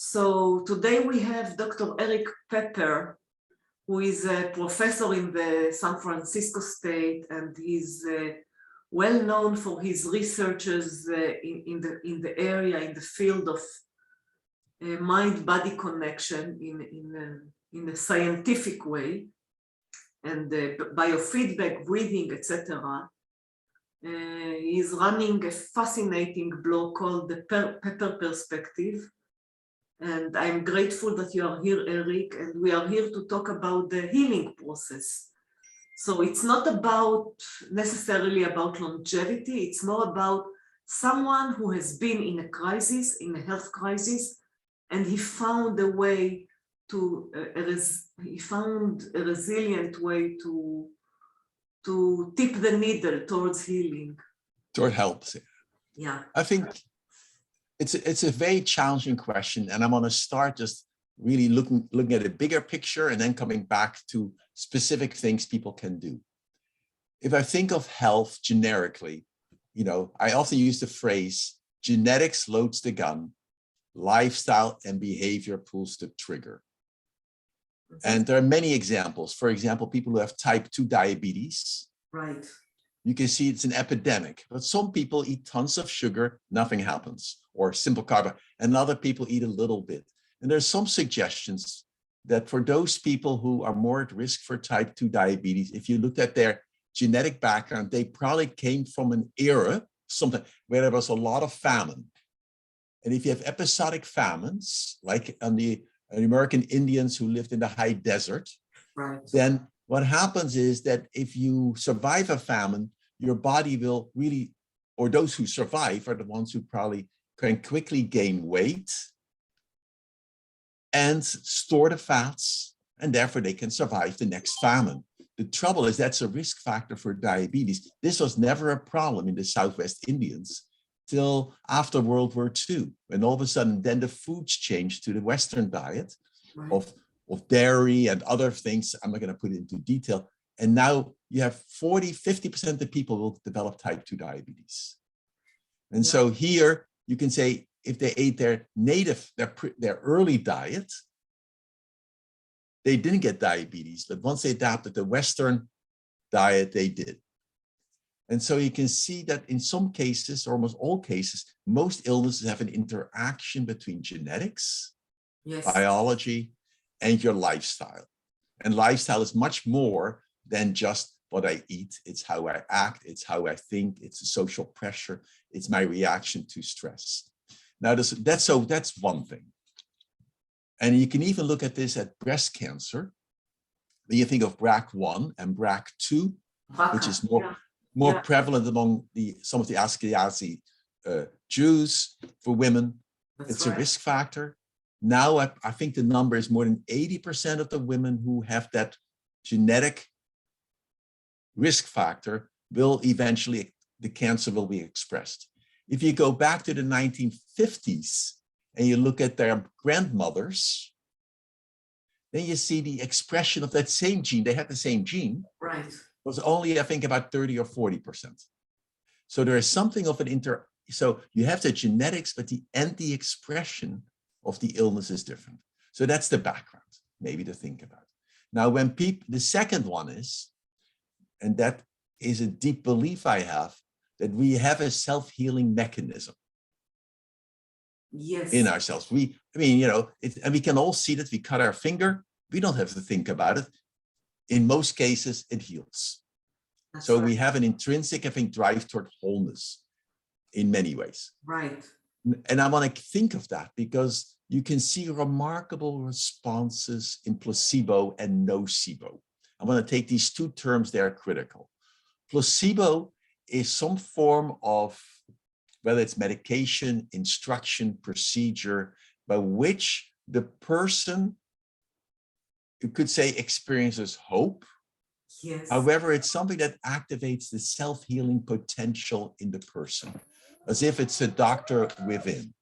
So today we have Dr. Erik Pepper, who is a professor in the San Francisco State, and he's well known for his researches in the area, in the field of mind-body connection in a scientific way, and biofeedback, breathing, etc. He's running a fascinating blog called the Pepper Perspective. And I'm grateful that you are here, Erik, and we are here to talk about the healing process. So it's not necessarily about longevity, it's more about someone who has been in a crisis, in a health crisis, and he found a way to, he found a resilient way to tip the needle towards healing. Toward help. Yeah. I think it's a very challenging question, and I'm going to start just really looking at a bigger picture and then coming back to specific things people can do. If I think of health generically, I often use the phrase, genetics loads the gun, lifestyle and behavior pulls the trigger. And there are many examples. For example, people who have type 2 diabetes. Right. You can see it's an epidemic, but some people eat tons of sugar, nothing happens, or simple carb, and other people eat a little bit. And there's some suggestions that for those people who are more at risk for type 2 diabetes, if you looked at their genetic background, they probably came from an era, something where there was a lot of famine. And if you have episodic famines, like on the American Indians who lived in the high desert, right, then what happens is that if you survive a famine, your body will really, or those who survive are the ones who probably can quickly gain weight and store the fats, and therefore they can survive the next famine. The trouble is that's a risk factor for diabetes. This was never a problem in the Southwest Indians till after World War II, when all of a sudden then the foods changed to the Western diet, right, of dairy and other things. I'm not going to put it into detail. And now you have 50% of the people will develop type 2 diabetes. And so here you can say, if they ate their early diet, they didn't get diabetes, but once they adapted the Western diet, they did. And so you can see that in some cases, almost all cases, most illnesses have an interaction between genetics, biology, and your lifestyle. And lifestyle is much more than just what I eat. It's how I act, it's how I think, it's the social pressure, it's my reaction to stress. Now, that's one thing. And you can even look at this at breast cancer. When you think of BRCA1 and BRCA2, which is more prevalent among some of the Ashkenazi Jews for women, it's a risk factor. Now, I think the number is more than 80% of the women who have that genetic risk factor will eventually, the cancer will be expressed. If you go back to the 1950s and you look at their grandmothers, then you see the expression of that same gene. They had the same gene. Right. Was only, I think, about 30 or 40%. So there is something of an so you have the genetics, but the expression of the illness is different. So that's the background, maybe to think about. Now, the second one is, and that is a deep belief I have, that we have a self-healing mechanism in ourselves. And we can all see that we cut our finger, we don't have to think about it. In most cases, it heals. So we have an intrinsic, I think, drive toward wholeness in many ways. Right. And I want to think of that because you can see remarkable responses in placebo and nocebo. I want to take these two terms, they are critical. Placebo is some form of, whether it's medication, instruction, procedure, by which the person, you could say, experiences hope. Yes. However, it's something that activates the self-healing potential in the person, as if it's a doctor within.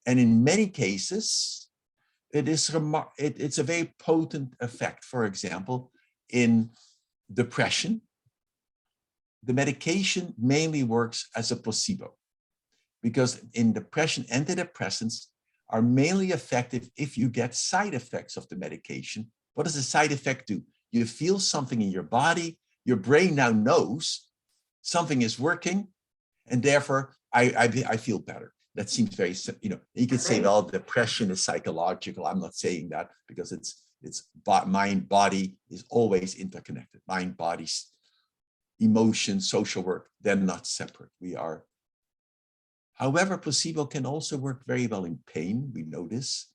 And in many cases, it's a very potent effect. For example, in depression, the medication mainly works as a placebo, because in depression, antidepressants are mainly effective if you get side effects of the medication. What does the side effect do? You feel something in your body, your brain now knows something is working, and therefore I feel better. That seems very, you could say, well, depression is psychological. I'm not saying that because it's mind, body is always interconnected. Mind, body, emotion, social work, they're not separate. We are. However, placebo can also work very well in pain. We know this.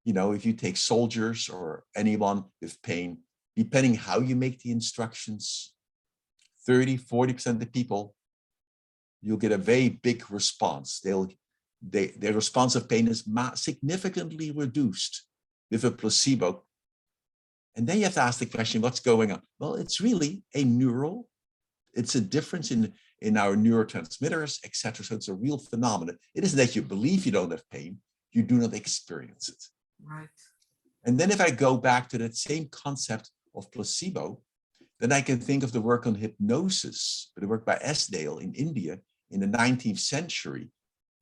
If you take soldiers or anyone with pain, depending how you make the instructions, 30–40% of the people, you'll get a very big response. Their response of pain is significantly reduced with a placebo. And then you have to ask the question, what's going on? Well, it's really it's a difference in our neurotransmitters, etc. So it's a real phenomenon. It isn't that you believe you don't have pain, you do not experience it. Right. And then if I go back to that same concept of placebo, then I can think of the work on hypnosis, the work by Esdale in India in the 19th century,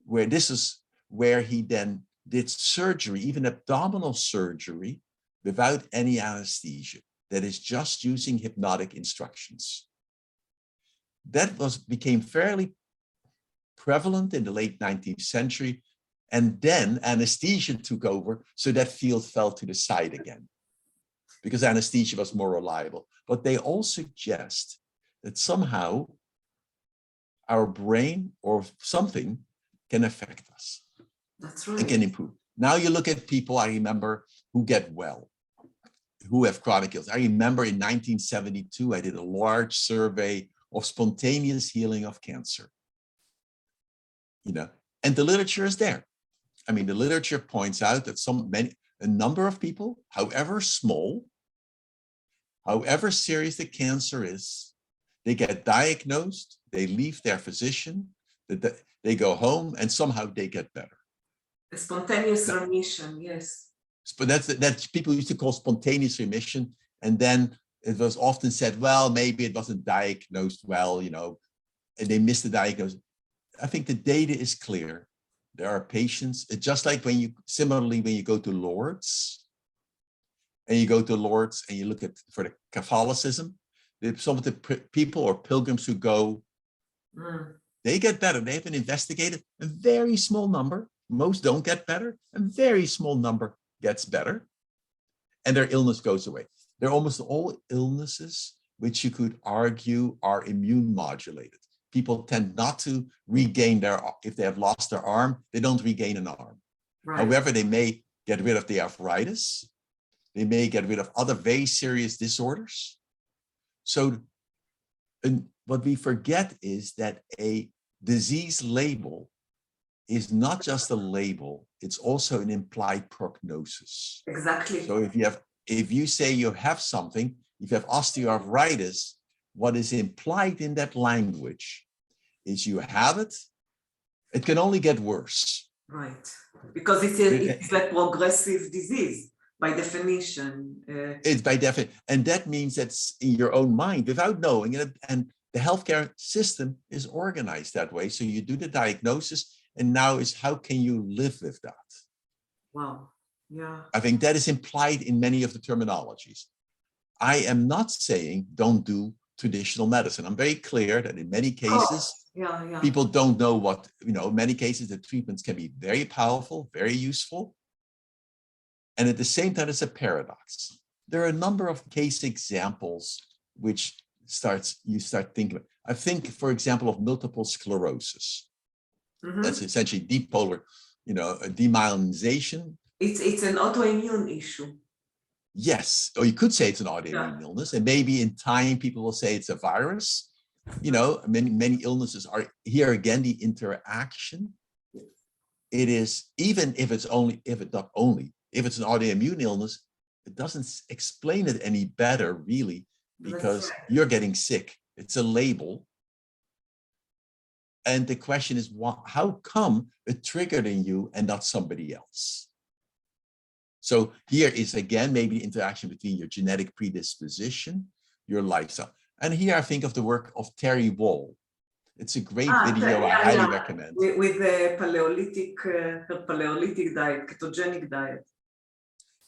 where this is where he then did surgery, even abdominal surgery, without any anesthesia, that is just using hypnotic instructions. That became fairly prevalent in the late 19th century, and then anesthesia took over, so that field fell to the side again, because anesthesia was more reliable. But they all suggest that somehow our brain or something can affect us. That's right. It can improve. Now you look at people, I remember, who get well, who have chronic illness. I remember in 1972, I did a large survey of spontaneous healing of cancer. And the literature is there. I mean, the literature points out that a number of people, however small, however serious the cancer is, they get diagnosed, they leave their physician, they go home, and somehow they get better. A spontaneous remission, yes. But that's people used to call spontaneous remission, and then it was often said, well, maybe it wasn't diagnosed well, and they missed the diagnosis. I think the data is clear. There are patients, just like when you go to Lourdes, and you look at for the Catholicism, some of the people or pilgrims who go, they get better. They have been investigated. A very small number, most don't get better. A very small number gets better, and their illness goes away. They're almost all illnesses which you could argue are immune modulated. People tend not to regain if they have lost their arm, they don't regain an arm. Right. However, they may get rid of the arthritis. They may get rid of other very serious disorders. So what we forget is that a disease label is not just a label, it's also an implied prognosis. Exactly. So if you say you have something, if you have osteoarthritis, what is implied in that language is you have it, it can only get worse. Right, because it's a progressive disease by definition. It's by definition, and that means that's in your own mind without knowing it, and the healthcare system is organized that way. So you do the diagnosis, and now is how can you live with that? Wow, yeah. I think that is implied in many of the terminologies. I am not saying don't do traditional medicine. I'm very clear that in many cases, people don't know what, in many cases, the treatments can be very powerful, very useful. And at the same time, it's a paradox. There are a number of case examples which you start thinking about. I think, for example, of multiple sclerosis. Mm-hmm. That's essentially demyelinization. It's an autoimmune issue. Yes, or you could say it's an autoimmune illness, and maybe in time people will say it's a virus. Many illnesses are here again. The interaction. It is, even if it's an autoimmune illness, it doesn't explain it any better, really, because you're getting sick. It's a label. And the question is, how come it triggered in you and not somebody else? So here is, again, maybe interaction between your genetic predisposition, your lifestyle. And here I think of the work of Terry Wall. It's a great video. I highly recommend. With the Paleolithic, her Paleolithic diet, ketogenic diet.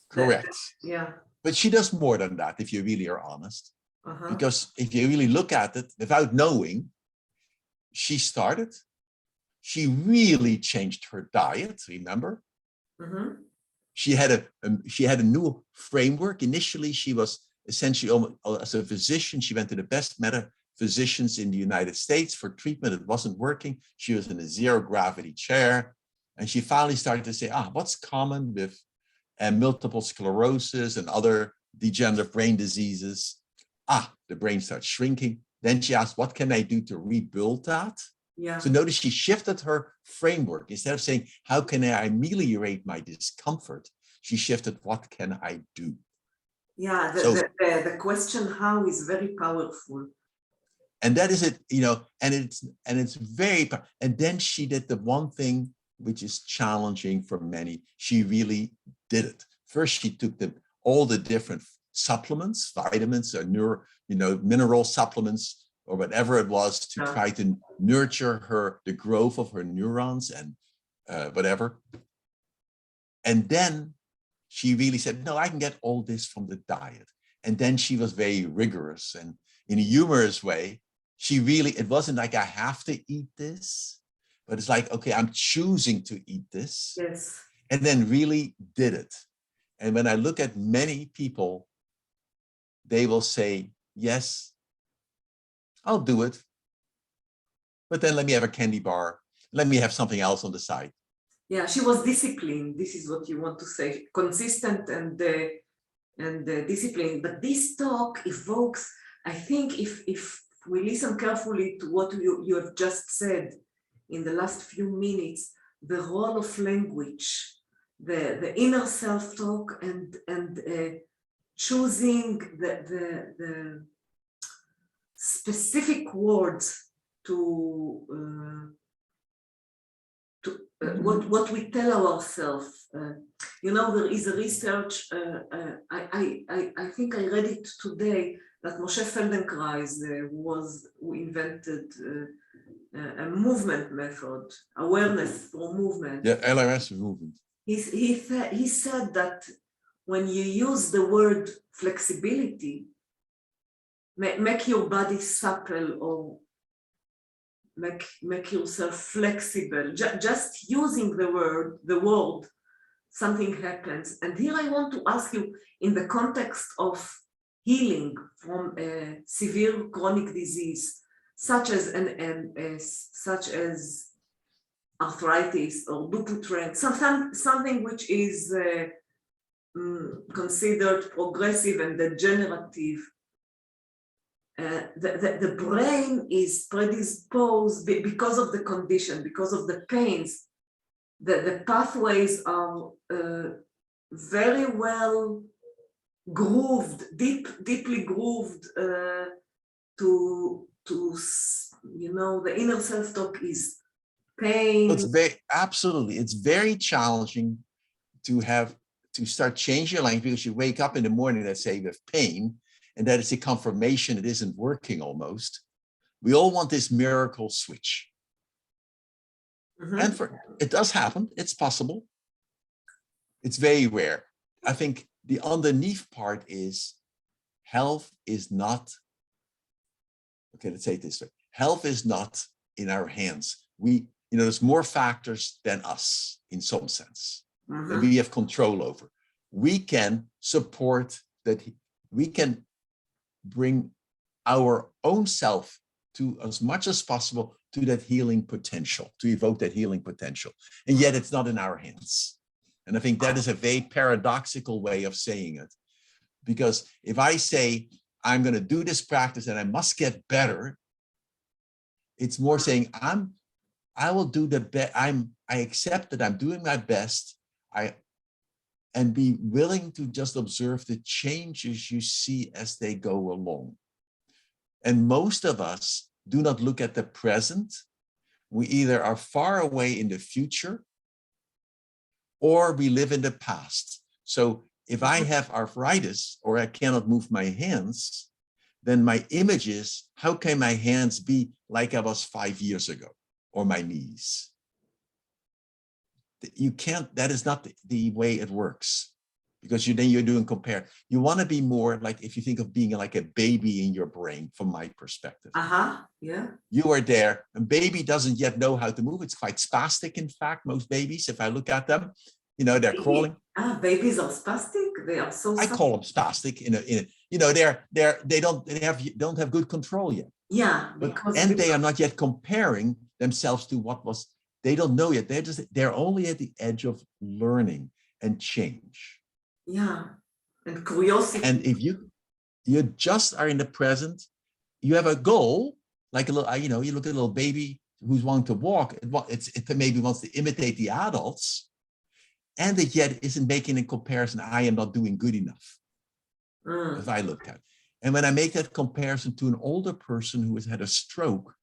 Correct. Yeah. But she does more than that, if you really are honest. Uh-huh. Because if you really look at it, without knowing, she really changed her diet, remember? Mm-hmm. She had a new framework. Initially, she was essentially, as a physician, she went to the best physicians in the United States for treatment. It wasn't working. She was in a zero gravity chair. And she finally started to say, what's common with multiple sclerosis and other degenerative brain diseases? The brain starts shrinking. Then she asked, what can I do to rebuild that? Yeah. So notice she shifted her framework. Instead of saying, how can I ameliorate my discomfort? She shifted, what can I do? Yeah, the question how is very powerful. And that is it, and it's very, and then she did the one thing which is challenging for many. She really did it. First, she took all the different supplements, vitamins, or mineral supplements, or whatever it was, to try to nurture the growth of her neurons and whatever. And then she really said, no, I can get all this from the diet. And then she was very rigorous, and in a humorous way, it wasn't like I have to eat this, but it's like, okay, I'm choosing to eat this. Yes. And then really did it. And when I look at many people, they will say, yes, I'll do it. But then let me have a candy bar. Let me have something else on the side. Yeah, she was disciplined. This is what you want to say. Consistent and disciplined. But this talk evokes, I think if we listen carefully to what you have just said in the last few minutes, the role of language, the inner self-talk and choosing the specific words to what we tell ourselves. There is a research, I think I read it today, that Moshe Feldenkrais, who invented a movement method, awareness through movement. Yeah, LRS movement. He said that when you use the word flexibility, make your body supple or make yourself flexible. Just using the word, something happens. And here I want to ask you, in the context of healing from a severe chronic disease, such as arthritis or Dupuytren, something which is considered progressive and degenerative. The brain is predisposed because of the condition, because of the pains. The pathways are very well grooved, deeply grooved to the inner self-talk is pain. It's very challenging to start changing your language, because you wake up in the morning, let's say, with pain, and that is a confirmation it isn't working almost. We all want this miracle switch. Mm-hmm. And it does happen, it's possible. It's very rare. I think the underneath part is health is not, okay, let's say it this way. Health is not in our hands. There's more factors than us in some sense, mm-hmm. that we have control over. We can support that. We can bring our own self to, as much as possible, to that healing potential, to evoke that healing potential. And yet it's not in our hands. And I think that is a very paradoxical way of saying it. Because if I say, I'm going to do this practice and I must get better, it's more saying, I will do the best. I accept that I'm doing my best. And be willing to just observe the changes you see as they go along. And most of us do not look at the present. We either are far away in the future or we live in the past. So if I have arthritis or I cannot move my hands, then my image is, how can my hands be like I was 5 years ago, or my knees? You can't, that is not the way it works, because then you're doing compare. You want to be more like, if you think of being like a baby in your brain, from my perspective. Yeah. You are there, and baby doesn't yet know how to move. It's quite spastic, in fact, most babies, if I look at them, you know, they're crawling. Babies are spastic. They are so spastic. I call them spastic you know, they don't have good control yet. Yeah, and they are not yet comparing themselves to what was. They don't know yet. They're only at the edge of learning and change. Yeah, and curiosity. And if you just are in the present, you have a goal, like a little, you know, you look at a little baby who's wanting to walk. It maybe wants to imitate the adults, and it yet isn't making a comparison. I am not doing good enough. As I look at, and when I make that comparison to an older person who has had a stroke,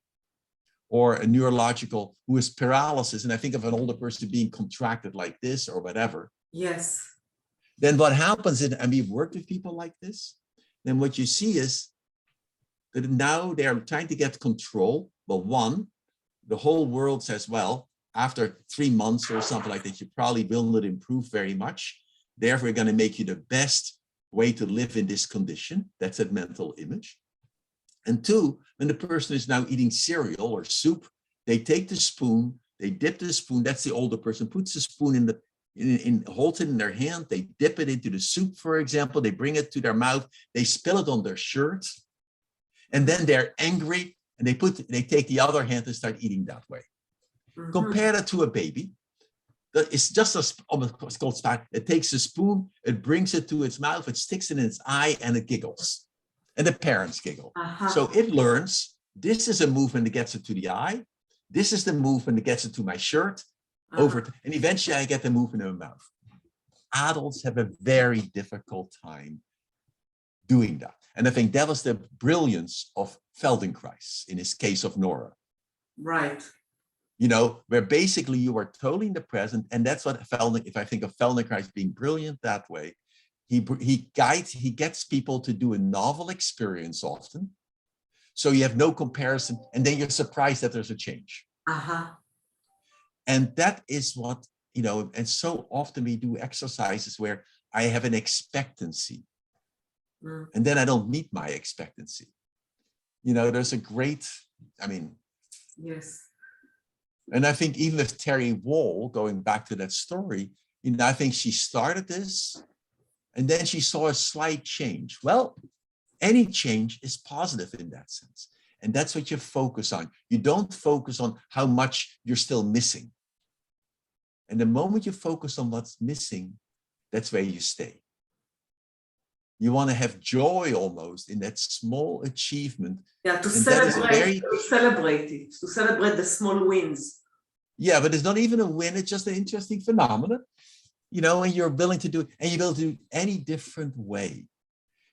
or a neurological, who is paralysis, and I think of an older person being contracted like this or whatever. Yes. Then what happens is, and we've worked with people like this, then what you see is that now they're trying to get control. But one, the whole world says, well, after 3 months or something like that, you probably will not improve very much. Therefore, we're going to make you the best way to live in this condition. That's a mental image. And two, when the person is now eating cereal or soup, they take the spoon, they dip the spoon. That's the older person, puts the spoon holds it in their hand. They dip it into the soup, for example. They bring it to their mouth. They spill it on their shirt, and then they're angry, and they take the other hand and start eating that way. Compare that to a baby. It's just it's called spat. It takes a spoon, it brings it to its mouth, it sticks it in its eye, and it giggles. And the parents giggle. So it learns, this is a movement that gets it to the eye. This is the movement that gets it to my shirt. And eventually I get the movement in my mouth. Adults have a very difficult time doing that. And I think that was the brilliance of Feldenkrais in his case of Nora. Right. You know, where basically you are totally in the present. And that's what if I think of Feldenkrais being brilliant that way, he gets people to do a novel experience often. So you have no comparison, and then you're surprised that there's a change. And that is what, you know, and so often we do exercises where I have an expectancy, and then I don't meet my expectancy. You know, there's a great, yes. And I think even with Terry Wall, going back to that story, you know, I think she started this, and then she saw a slight change. Well, any change is positive in that sense. And that's what you focus on. You don't focus on how much you're still missing. And the moment you focus on what's missing, that's where you stay. You want to have joy almost in that small achievement. Yeah, to celebrate it, to celebrate the small wins. Yeah, but it's not even a win. It's just an interesting phenomenon, you know, and you're willing to do it, and you're able to do it any different way.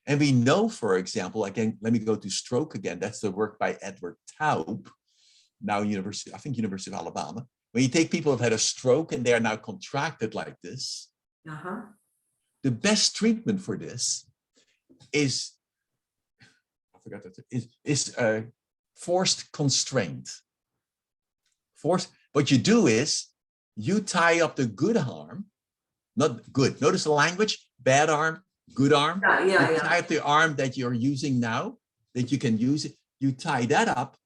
And we know, for example, again, let me go to stroke again. That's the work by Edward Taub, now University of Alabama. When you take people who've had a stroke and they are now contracted like this, the best treatment for this is, forced constraint. What you do is you tie up the good arm, not good. Notice the language, bad arm, good arm. You tie up the arm that you're using now, that you can use it. You tie that up,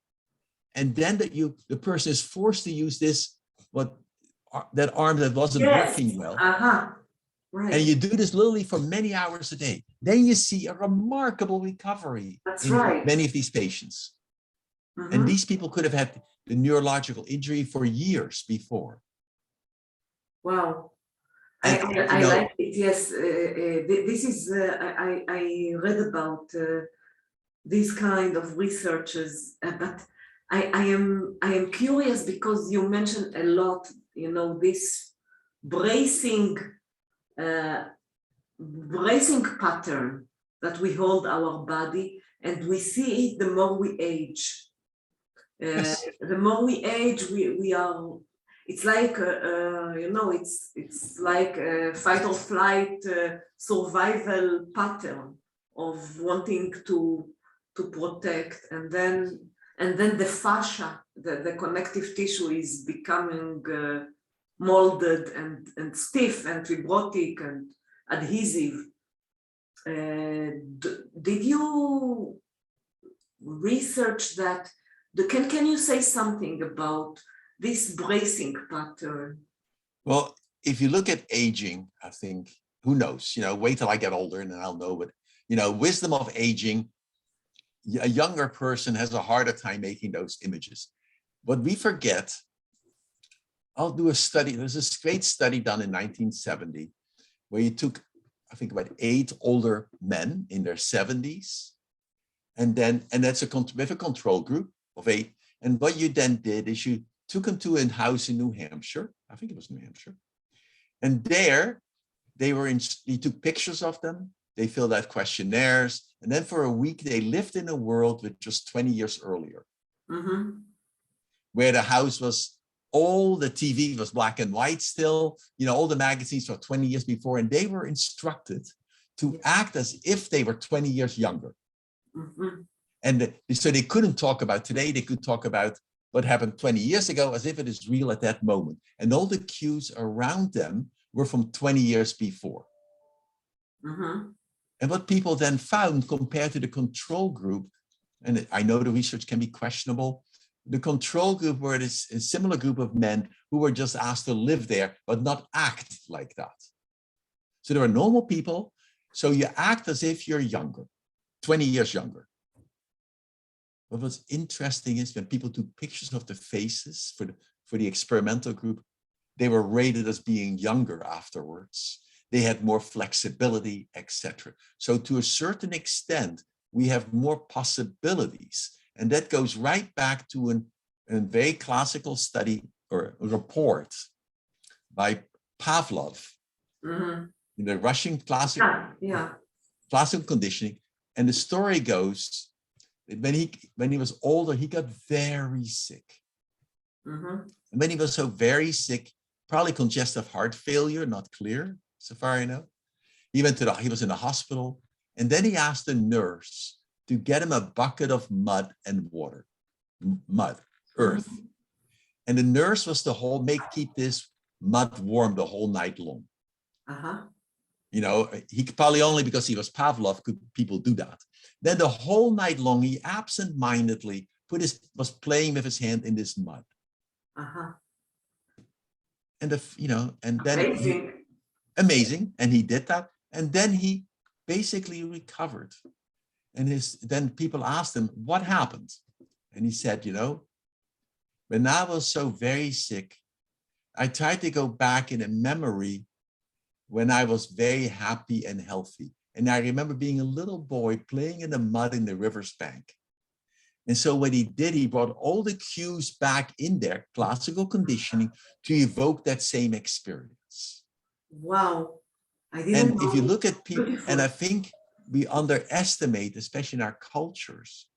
and then the person is forced to use that arm that wasn't working well. Right. And you do this literally for many hours a day. Then you see a remarkable recovery many of these patients. And these people could have had the neurological injury for years before. Wow. I like it, yes. This is, I read about these kind of researches, but I am curious because you mentioned a lot, you know, this bracing pattern that we hold our body, and we see it the more we age. The more we age, we are. It's like you know, it's like a fight or flight survival pattern of wanting to to protect, and then the fascia, the connective tissue is becoming molded and stiff and fibrotic and adhesive. Did you research that? Can you say something about this bracing pattern? Well, if you look at aging, I think, who knows, wait till I get older and then I'll know, but, wisdom of aging, a younger person has a harder time making those images. But we forget, I'll do a study, there's this great study done in 1970, where you took, I think, about 8 older men in their 70s, and that's with a control group of 8. And what you then did is you took them to a house in New Hampshire, I think it was New Hampshire, and there you took pictures of them, they filled out questionnaires, and then for a week they lived in a world which was 20 years earlier, where the house was, all the TV was black and white still, all the magazines were 20 years before, and they were instructed to act as if they were 20 years younger. And so they couldn't talk about today, they could talk about what happened 20 years ago as if it is real at that moment. And all the cues around them were from 20 years before. And what people then found compared to the control group, and I know the research can be questionable, the control group were this a similar group of men who were just asked to live there, but not act like that. So there are normal people, so you act as if you're younger, 20 years younger. But what's interesting is when people took pictures of the faces for the experimental group, they were rated as being younger afterwards. They had more flexibility, etc. So to a certain extent, we have more possibilities. And that goes right back to a very classical study or a report by Pavlov in the Russian classical conditioning. And the story goes that when he was older, he got very sick. And when he was so very sick, probably congestive heart failure, not clear, so far I know. He was in the hospital, and then he asked the nurse to get him a bucket of mud and water, earth. And the nurse was to keep this mud warm the whole night long. He could probably only because he was Pavlov could people do that. Then the whole night long, he absent-mindedly was playing with his hand in this mud. And and then amazing, and he did that, and then he basically recovered. And then people asked him, what happened? And he said, when I was so very sick, I tried to go back in a memory when I was very happy and healthy. And I remember being a little boy playing in the mud in the river's bank. And so what he did, he brought all the cues back in there, classical conditioning, to evoke that same experience. Wow. I didn't know. If you look at people, and I think we underestimate, especially in our cultures,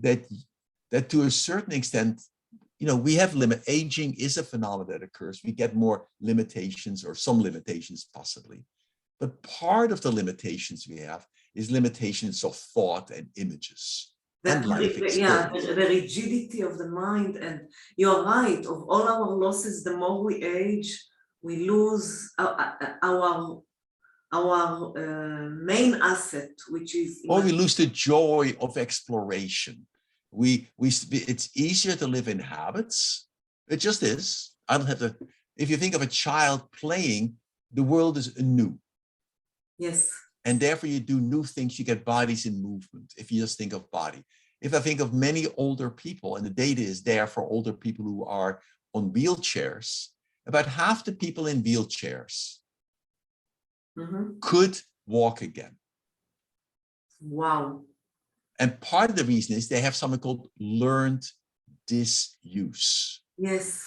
that to a certain extent, we have aging is a phenomenon that occurs. We get more limitations, or some limitations possibly. But part of the limitations we have is limitations of thought and images. And life experience. The rigidity of the mind. And you're right, of all our losses, the more we age, we lose our main asset, which is... Or we lose the joy of exploration. It's easier to live in habits. It just is. I don't have to... If you think of a child playing, the world is anew. Yes. And therefore you do new things, you get bodies in movement, if you just think of body. If I think of many older people, and the data is there for older people who are on wheelchairs, about half the people in wheelchairs could walk again. Wow. And part of the reason is they have something called learned disuse. Yes.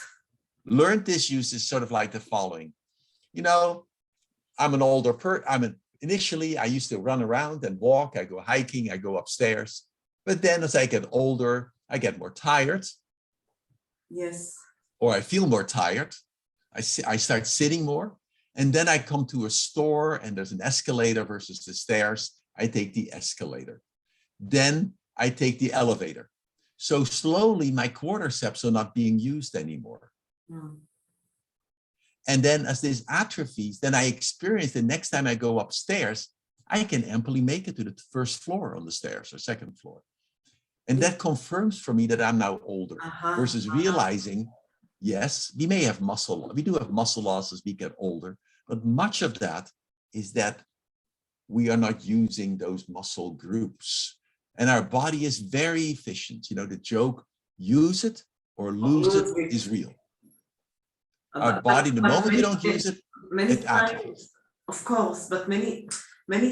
Learned disuse is sort of like the following. I'm an older person. Initially, I used to run around and walk. I go hiking, I go upstairs. But then as I get older, I get more tired. Yes. Or I feel more tired. I start sitting more. And then I come to a store and there's an escalator versus the stairs. I take the escalator. Then I take the elevator. So slowly my quadriceps are not being used anymore. Mm. And then as this atrophies, then I experience the next time I go upstairs, I can amply make it to the first floor on the stairs or second floor. And that confirms for me that I'm now older versus realizing, yes, we may have muscle, we do have muscle loss as we get older, but much of that is that we are not using those muscle groups. And our body is very efficient. You know, the joke, use it or lose it is real. Our body, the moment you don't use it, it atrophies. Of course, but many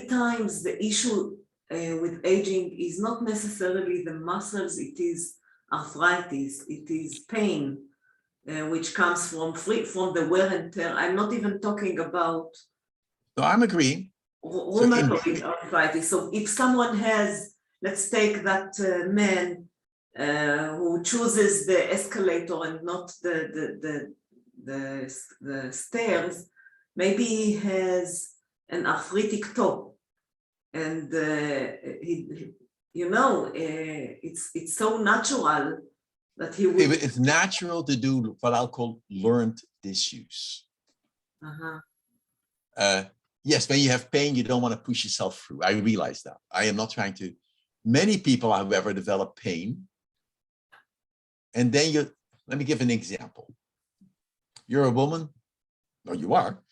times the issue with aging is not necessarily the muscles, it is arthritis, it is pain, which comes from the wear and tear. I'm not even talking about No, I'm agreeing. Rheumatoid arthritis. So if someone has, let's take that man who chooses the escalator and not the stairs, maybe he has an arthritic toe, and it's so natural that he would. It's natural to do what I'll call learned disuse. Yes, when you have pain, you don't want to push yourself through. I realize that. I am not trying to. Many people, however, develop pain. And then let me give an example. You're a woman. No, you are.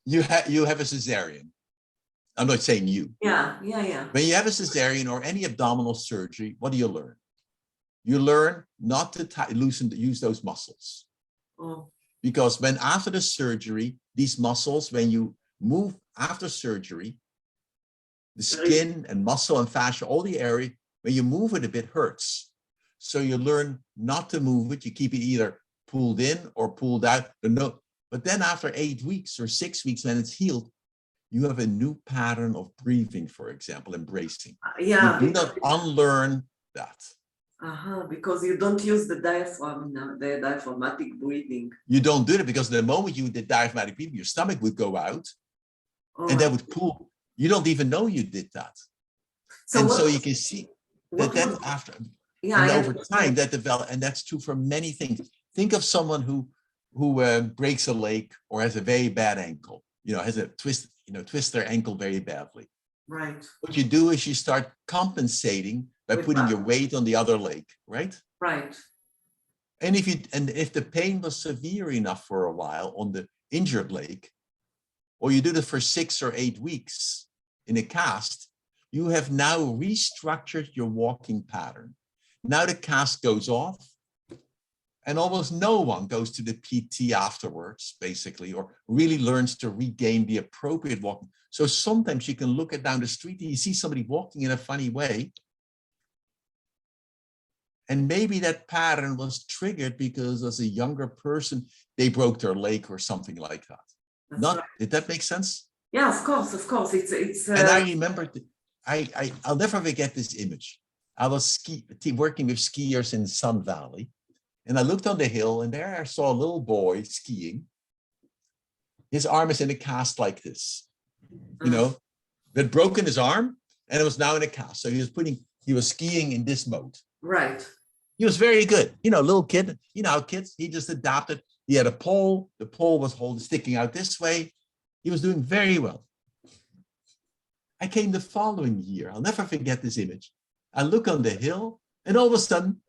You have a cesarean. I'm not saying you. Yeah. When you have a cesarean or any abdominal surgery, what do you learn? You learn not to use those muscles. Oh. Because when after the surgery, these muscles, when you move after surgery, the skin and muscle and fascia, all the area, when you move it, a bit hurts. So you learn not to move it. You keep it either pulled in or pulled out. But then after 8 weeks or 6 weeks, when it's healed, you have a new pattern of breathing, for example, embracing. Yeah. You do not unlearn that. Because you don't use the diaphragm, the diaphragmatic breathing. You don't do it because the moment you did diaphragmatic breathing, your stomach would go out and that would pull. You don't even know you did that. So you can see that after, and over time that develops, and that's true for many things. Think of someone who breaks a leg or has a very bad ankle, has a twist their ankle very badly. Right. What you do is you start compensating by putting your weight on the other leg, right? Right. And if the pain was severe enough for a while on the injured leg, or you did it for 6 or 8 weeks in a cast, you have now restructured your walking pattern. Now the cast goes off, and almost no one goes to the PT afterwards, basically, or really learns to regain the appropriate walking. So sometimes you can look down the street and you see somebody walking in a funny way. And maybe that pattern was triggered because as a younger person, they broke their leg or something like that. Right. Did that make sense? Yeah, of course. It's. And I remember, I'll never forget this image. I was working with skiers in Sun Valley, and I looked on the hill, and there I saw a little boy skiing. His arm is in a cast like this, that broken his arm, and it was now in a cast. So he was skiing in this mode. Right. He was very good. Little kid, how kids, he just adapted. He had a pole. The pole was sticking out this way. He was doing very well. I came the following year. I'll never forget this image. I look on the hill, and all of a sudden,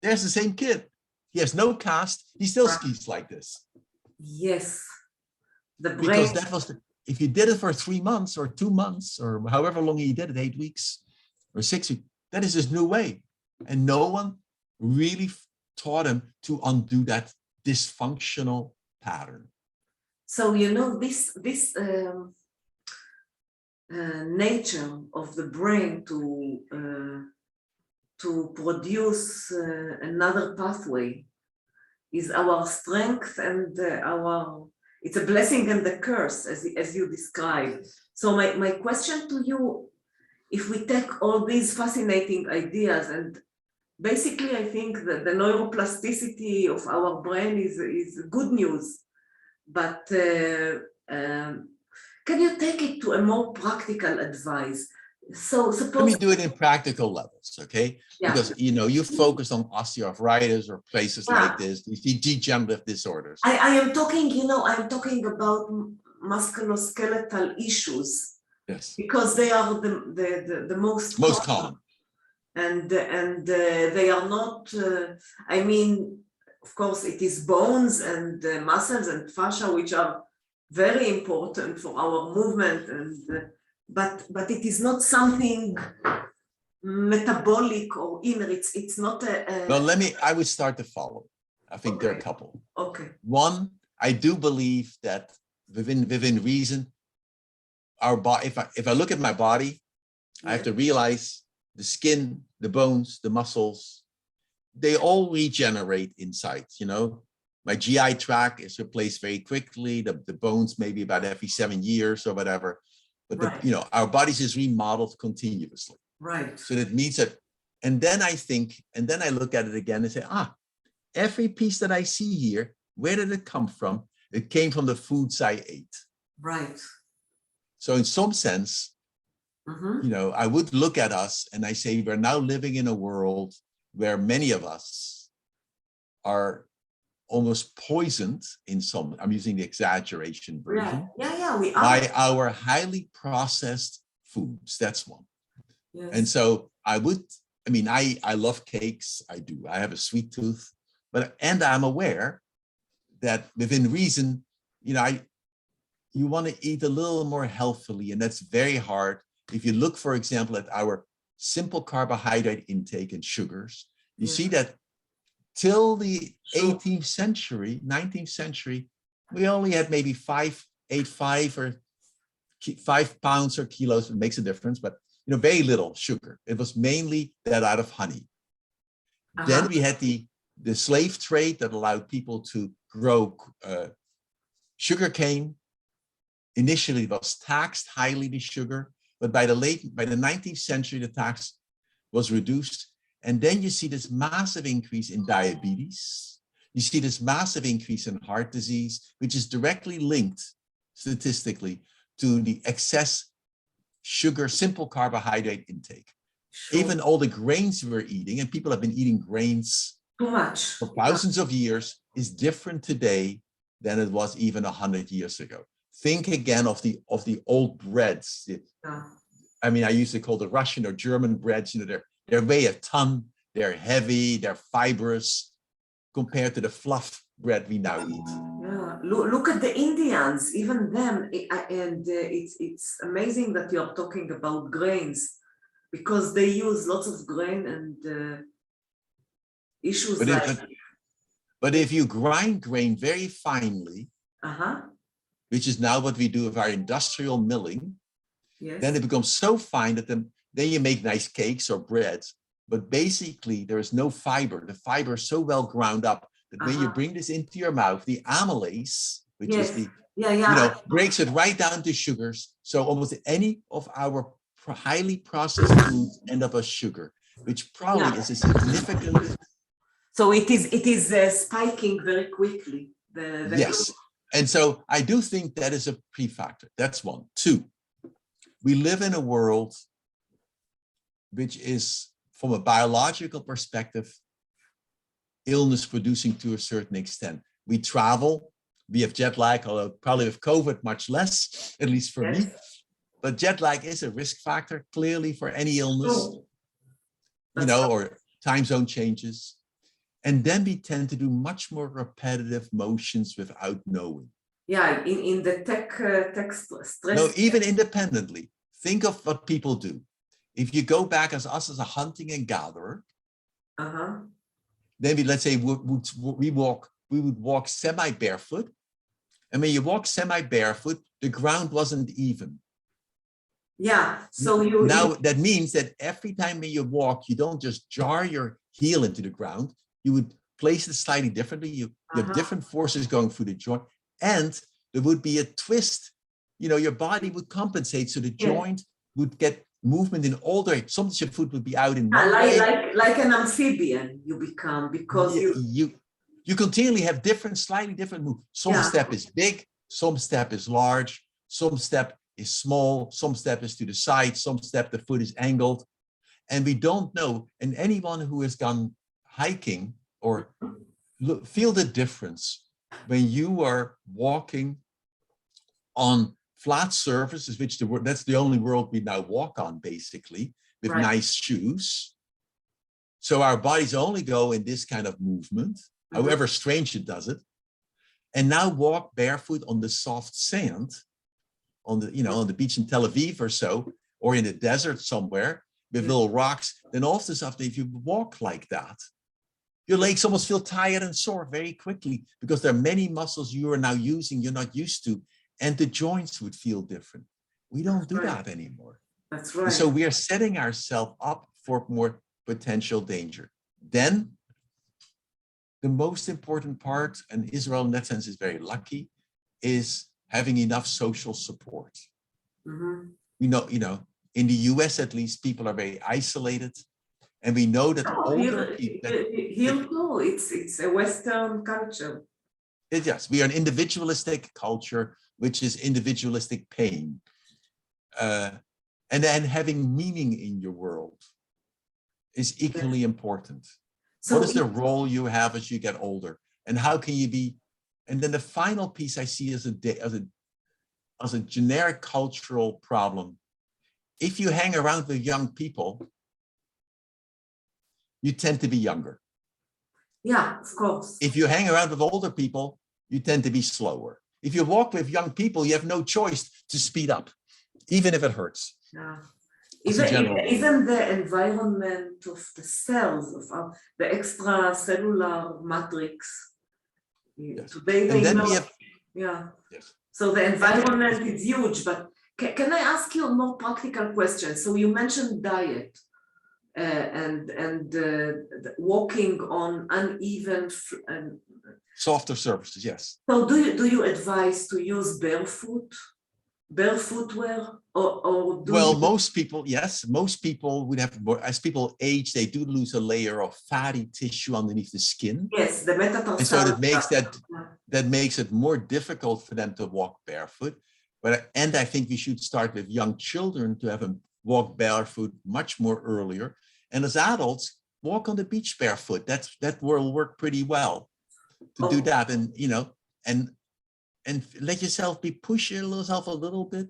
there's the same kid. He has no cast. He still skis like this. Yes. Because that was, if you did it for 3 months or 2 months, or however long he did it, 8 weeks or 6 weeks, that is his new way. And no one really taught him to undo that dysfunctional pattern. So, this nature of the brain to produce another pathway is our strength and it's a blessing and a curse, as you described. So my question to you, if we take all these fascinating ideas, and basically I think that the neuroplasticity of our brain is good news, but can you take it to a more practical advice? So Let suppose, me do it in practical levels, okay? yeah, Because you focus on osteoarthritis or places like this. You see degenerative disorders. I am talking, I'm talking about musculoskeletal issues Yes, because they are the most common. and they are not. I mean, of course, it is bones and muscles and fascia which are very important for our movement, and but it is not something metabolic or inner. It's not a. Well, I would start to follow. I think there are a couple. Okay. One, I do believe that within reason, our body. If I look at my body, I have to realize the skin, the bones, the muscles, they all regenerate inside. My GI tract is replaced very quickly. The bones maybe about every 7 years or whatever. But our bodies is remodeled continuously. Right. So that means that, and then I look at it again and say, every piece that I see here, where did it come from? It came from the foods I ate. Right. So in some sense, I would look at us and I say, we're now living in a world where many of us are almost poisoned I'm using the exaggeration version, we are. by our highly processed foods. That's one. Yes. And so I love cakes. I do. I have a sweet tooth, and I'm aware that within reason, you want to eat a little more healthily, and that's very hard. If you look, for example, at our simple carbohydrate intake and sugars, you see that till the 18th century, 19th century, we only had maybe 5 pounds or kilos. It makes a difference, but very little sugar. It was mainly that out of honey. Then we had the slave trade that allowed people to grow sugar cane. Initially, it was taxed highly, the sugar, but by the 19th century, the tax was reduced. And then you see this massive increase in diabetes. You see this massive increase in heart disease, which is directly linked statistically to the excess sugar, simple carbohydrate intake. Even all the grains we're eating, and people have been eating grains too much for thousands of years, is different today than it was even 100 years ago. Think again of the old breads. I used to call the Russian or German breads, they weigh a ton, they're heavy, they're fibrous, compared to the fluff bread we now eat. Yeah, look at the Indians, even them, and it's amazing that you're talking about grains, because they use lots of grain and issues but if you grind grain very finely, which is now what we do with our industrial milling, then it becomes so fine that then you make nice cakes or breads, but basically there is no fiber. The fiber is so well ground up that when you bring this into your mouth, the amylase, which is breaks it right down to sugars. So almost any of our highly processed foods end up as sugar, which probably is a significant. So it is spiking very quickly. Yes. And so I do think that is a pre-factor. That's one. Two, we live in a world which is, from a biological perspective, illness producing to a certain extent. We travel, we have jet lag, although probably with COVID much less, at least for me. But jet lag is a risk factor, clearly, for any illness, or time zone changes. And then we tend to do much more repetitive motions without knowing. Yeah, in the tech stress. No, even independently. Think of what people do. If you go back as us as a hunting and gatherer, then let's say we would walk semi-barefoot. And when you walk semi-barefoot, the ground wasn't even. Yeah, so that means that every time when you walk, you don't just jar your heel into the ground. You would place it slightly differently. You have different forces going through the joint, and there would be a twist. Your body would compensate, so the joint would get movement in all directions. Sometimes your foot would be out in one way. Like an amphibian you become, because you continually have slightly different moves. Some step is big, some step is large, some step is small, some step is to the side, some step the foot is angled. And we don't know. And anyone who has gone hiking or feel the difference when you are walking on flat surfaces, which that's the only world we now walk on, basically, with Right. nice shoes. So our bodies only go in this kind of movement, however strange it does it. And now walk barefoot on the soft sand, on the, on the beach in Tel Aviv or so, or in the desert somewhere with little rocks. Then all of a sudden, if you walk like that, your legs almost feel tired and sore very quickly because there are many muscles you are now using you're not used to, and the joints would feel different. We don't do that anymore. That's right. And so we are setting ourselves up for more potential danger. Then the most important part, and Israel in that sense is very lucky, is having enough social support. We know, in the US at least, people are very isolated. And we know that older people. Here too, it's a Western culture. Yes, we are an individualistic culture, which is individualistic pain. And then having meaning in your world is equally important. So what is the role you have as you get older? And how can you be? And then the final piece I see as a generic cultural problem. If you hang around with young people, you tend to be younger. Yeah, of course. If you hang around with older people, you tend to be slower. If you walk with young people, you have no choice to speed up, even if it hurts. Yeah. Even the environment of the cells, of the extracellular matrix. Yes. Today they know. Yeah. Yes. So the environment is huge, but can I ask you a more practical question? So you mentioned diet. And walking on uneven softer surfaces, yes. So do you advise to use barefoot wear, or most people, yes, most people would have more. As people age, they do lose a layer of fatty tissue underneath the skin. Yes, the metatarsal. And so that makes it more difficult for them to walk barefoot. And I think we should start with young children to have them walk barefoot much more earlier. And as adults, walk on the beach barefoot. That will work pretty well to do that. And and let yourself push yourself a little bit.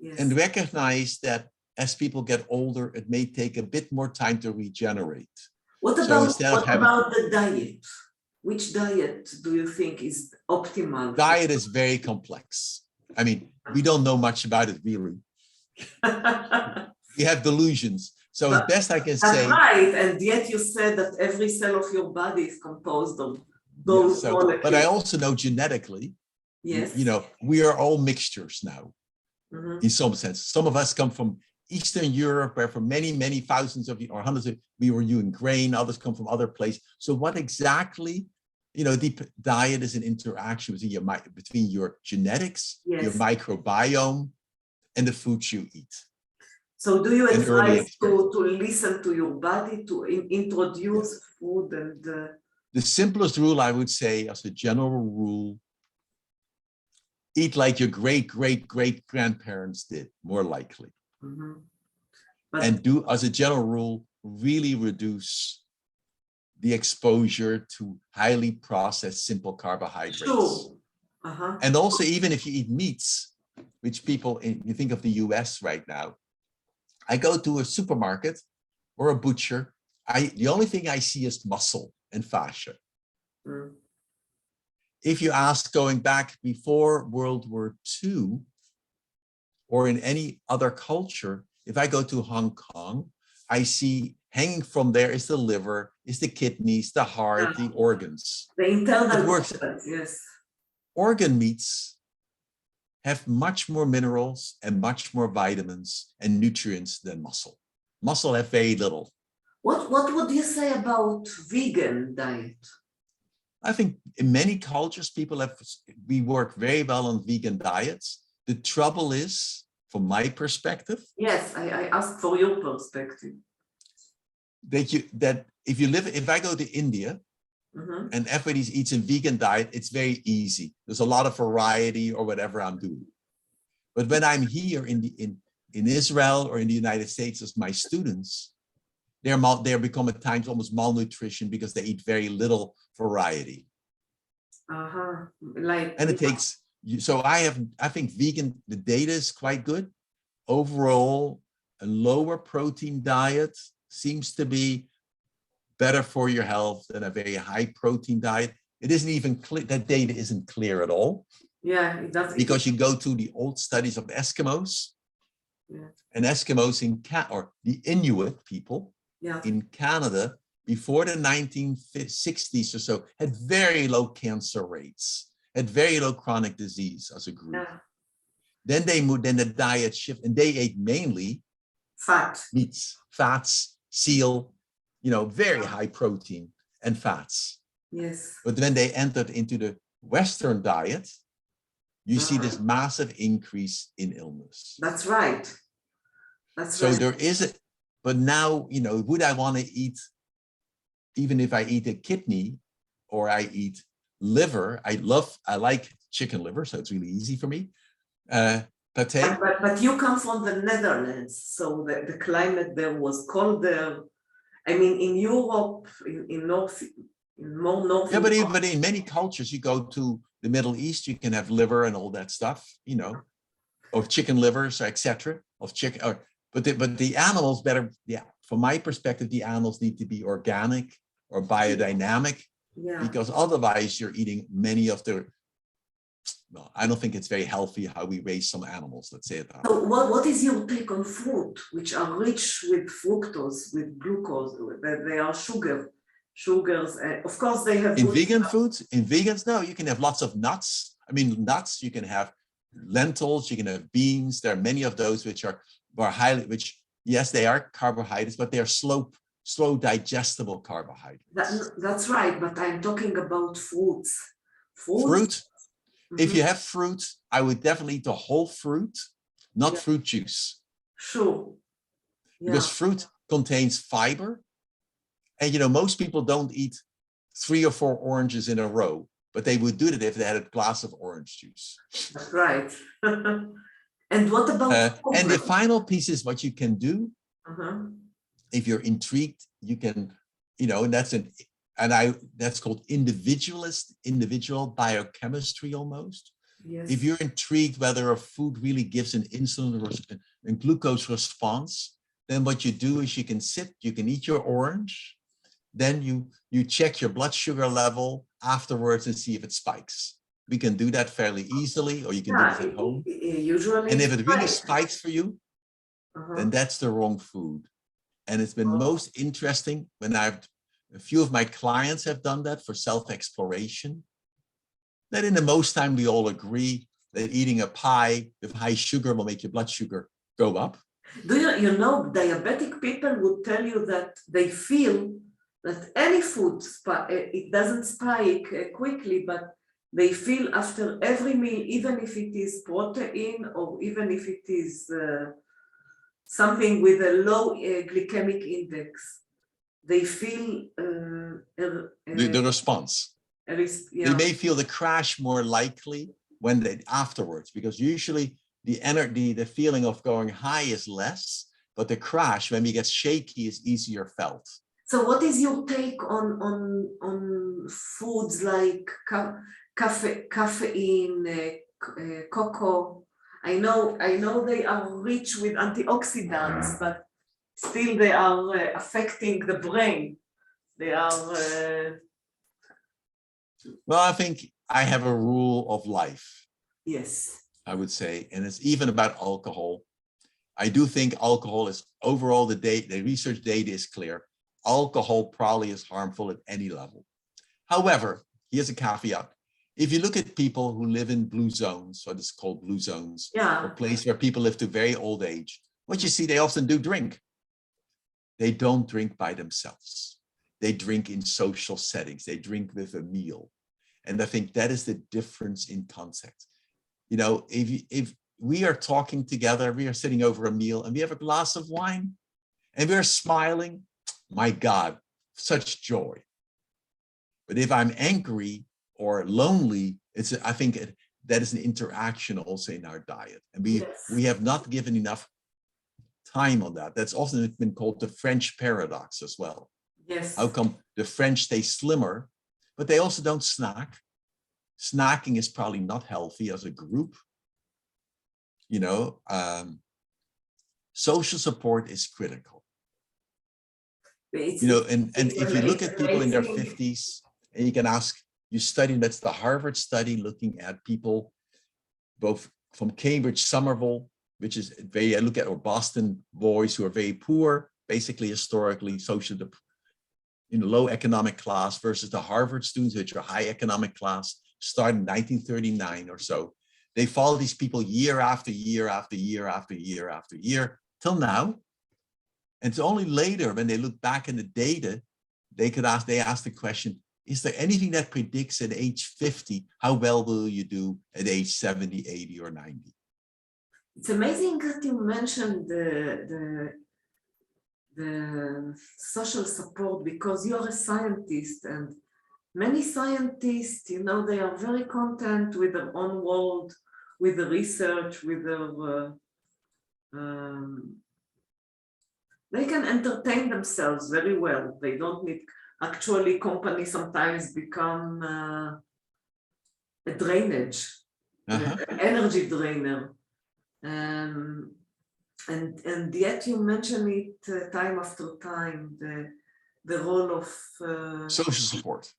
Yes. And recognize that as people get older, it may take a bit more time to regenerate. What about the diet? Which diet do you think is optimal? Diet is very complex. I mean, we don't know much about it really. We have delusions. So as best I can say. Right, and yet you said that every cell of your body is composed of those molecules. But I also know genetically, yes, we are all mixtures now, in some sense. Some of us come from Eastern Europe, where for many, many thousands of or hundreds of we were using grain. Others come from other places. So what exactly, the diet is an interaction between your genetics, your microbiome, and the foods you eat. So do you advise to listen to your body, to introduce food and... The simplest rule I would say as a general rule, eat like your great-great-great-grandparents did, more likely. And do, as a general rule, really reduce the exposure to highly processed simple carbohydrates. Sure. And also, even if you eat meats, which people, you think of the US right now, I go to a supermarket or a butcher, the only thing I see is muscle and fascia. If you ask going back before World War II, or in any other culture, if I go to Hong Kong, I see hanging from there is the liver, is the kidneys, the heart, the organs. The internal organs, yes. Organ meats have much more minerals and much more vitamins and nutrients than muscle. Muscle have very little. What would you say about vegan diet? I think in many cultures, we work very well on vegan diets. The trouble is, from my perspective. Yes, I ask for your perspective. That if I go to India, and everybody eats a vegan diet, it's very easy. There's a lot of variety or whatever I'm doing. But when I'm here in Israel or in the United States as my students, they're become at times almost malnutrition because they eat very little variety. And it takes, so I think vegan, the data is quite good. Overall, a lower protein diet seems to be better for your health than a very high protein diet. It isn't even clear, that data isn't clear at all. Yeah, it does. Because you go to the old studies of Eskimos, and Eskimos or the Inuit people in Canada before the 1960s or so had very low cancer rates, had very low chronic disease as a group. Then they moved, then the diet shift, and they ate mainly meats, fats, seal, very high protein and fats. Yes. But when they entered into the Western diet, you see this massive increase in illness. That's right. So there is but now, would I want to eat, even if I eat a kidney or I eat liver, I like chicken liver, so it's really easy for me. Pate. But you come from the Netherlands, so the climate there was colder. I mean, in Europe, in more north. Yeah, but in many cultures, you go to the Middle East, you can have liver and all that stuff, of chicken livers, etc. Of chicken, but the animals better. Yeah, from my perspective, the animals need to be organic or biodynamic, because otherwise you're eating many of the. Well, I don't think it's very healthy how we raise some animals. Let's say it that way. So what is your take on fruit, which are rich with fructose, with glucose? They are sugars. Of course, they have. In vegan foods, no, you can have lots of nuts. I mean, nuts. You can have lentils. You can have beans. There are many of those which are highly, yes, they are carbohydrates, but they are slow digestible carbohydrates. That's right, but I'm talking about fruits. Fruit. If you have fruit, I would definitely eat the whole fruit, not fruit juice. Sure. Because fruit contains fiber. And most people don't eat 3 or 4 oranges in a row, but they would do that if they had a glass of orange juice. That's right. And what about and the final piece is what you can do. If you're intrigued, you can, and that's called individual biochemistry almost. Yes. If you're intrigued whether a food really gives an insulin and glucose response, then what you do is you can eat your orange, then you check your blood sugar level afterwards and see if it spikes. We can do that fairly easily, or you can do it at home. Usually. And if it really spikes for you, then that's the wrong food. And it's been most interesting when a few of my clients have done that for self-exploration, that in the most time we all agree that eating a pie with high sugar will make your blood sugar go up. Do you know, diabetic people would tell you that they feel that any food, it doesn't spike quickly, but they feel after every meal, even if it is protein or even if it is something with a low glycemic index, they feel the response. They may feel the crash more likely afterwards, because usually the feeling of going high is less, but the crash, when we get shaky, is easier felt. So what is your take on foods like caffeine, cocoa? I know they are rich with antioxidants, but still they are affecting the brain. They are. Well, I think I have a rule of life. Yes. I would say, and it's even about alcohol. I do think alcohol is overall, the research data is clear. Alcohol probably is harmful at any level. However, here's a caveat. If you look at people who live in blue zones, what is called blue zones, or place where people live to very old age, what you see, they often do drink. They don't drink by themselves. They drink in social settings. They drink with a meal. And I think that is the difference in concept. If we are talking together, we are sitting over a meal and we have a glass of wine and we're smiling, my God, such joy. But if I'm angry or lonely, I think that is an interaction also in our diet. And Yes. we have not given enough time on that. That's often been called the French paradox as well. Yes. How come the French stay slimmer, but they also don't snack? Snacking is probably not healthy as a group. You know, social support is critical. You know, and if you look at people in their 50s, and you can ask, you study, that's the Harvard study looking at people both from Cambridge, Somerville, which is very, I look at, or Boston boys who are very poor, basically historically, social, in low economic class, versus the Harvard students, which are high economic class, started in 1939 or so. They follow these people year after year after year after year after year till now. And it's only later when they look back in the data, they ask the question, is there anything that predicts at age 50, how well will you do at age 70, 80, or 90? It's amazing that you mentioned the social support, because you are a scientist, and many scientists, you know, they are very content with their own world, with the research, with their, they can entertain themselves very well. They don't need, actually companies sometimes become a drainage, energy drainer. And yet you mention it time after time, the role of social support.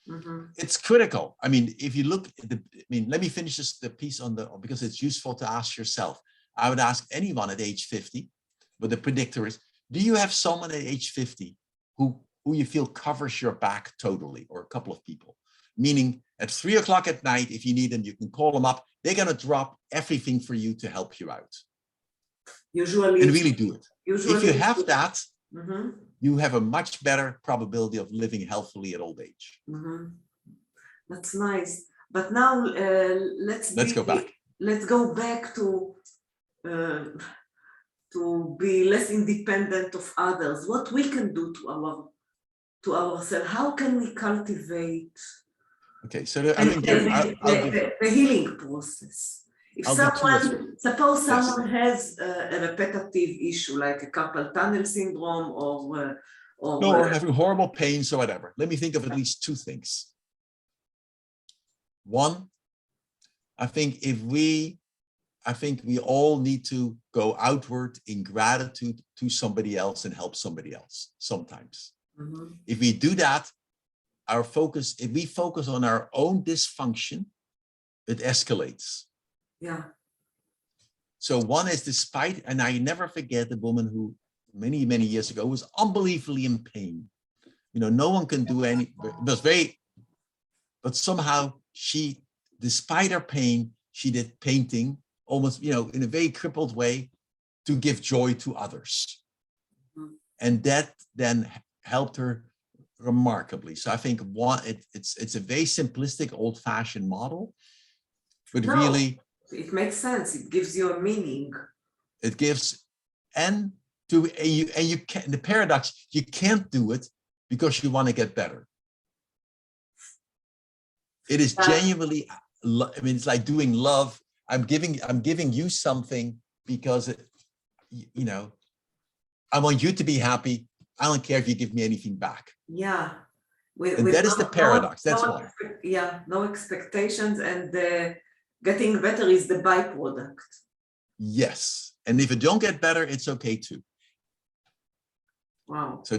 Mm-hmm. It's critical. I mean, if you look at let me finish the piece on because it's useful to ask yourself. I would ask anyone at age 50, but the predictor is, do you have someone at age 50 who you feel covers your back totally, or a couple of people? Meaning at 3 o'clock at night, if you need them, you can call them up. They're going to drop everything for you to help you out. Usually. And really do it. Usually, if you have that, mm-hmm. you have a much better probability of living healthily at old age. Mm-hmm. That's nice. But now let's go back. Let's go back to be less independent of others. What we can do to ourselves? How can we cultivate? Okay, so the healing process. If suppose someone has a repetitive issue like a carpal tunnel syndrome or having horrible pains or whatever, let me think of at least two things. One, I think we all need to go outward in gratitude to somebody else and help somebody else sometimes. Mm-hmm. If we do that, if we focus on our own dysfunction, it escalates. Yeah. So one is, despite, and I never forget the woman who many, many years ago was unbelievably in pain. You know, no one can do it was but somehow she, despite her pain, she did painting almost, you know, in a very crippled way to give joy to others. Mm-hmm. And that then helped her remarkably. So I think it's a very simplistic, old-fashioned model, but really it makes sense. It gives you a meaning. It gives, and you can, the paradox, you can't do it because you want to get better. It is genuinely, I mean, it's like doing love. I'm giving you something because you know, I want you to be happy. I don't care if you give me anything back. Yeah. And that is the paradox. That's why. Yeah, no expectations, and getting better is the byproduct. Yes. And if you don't get better, it's okay too. Wow. So,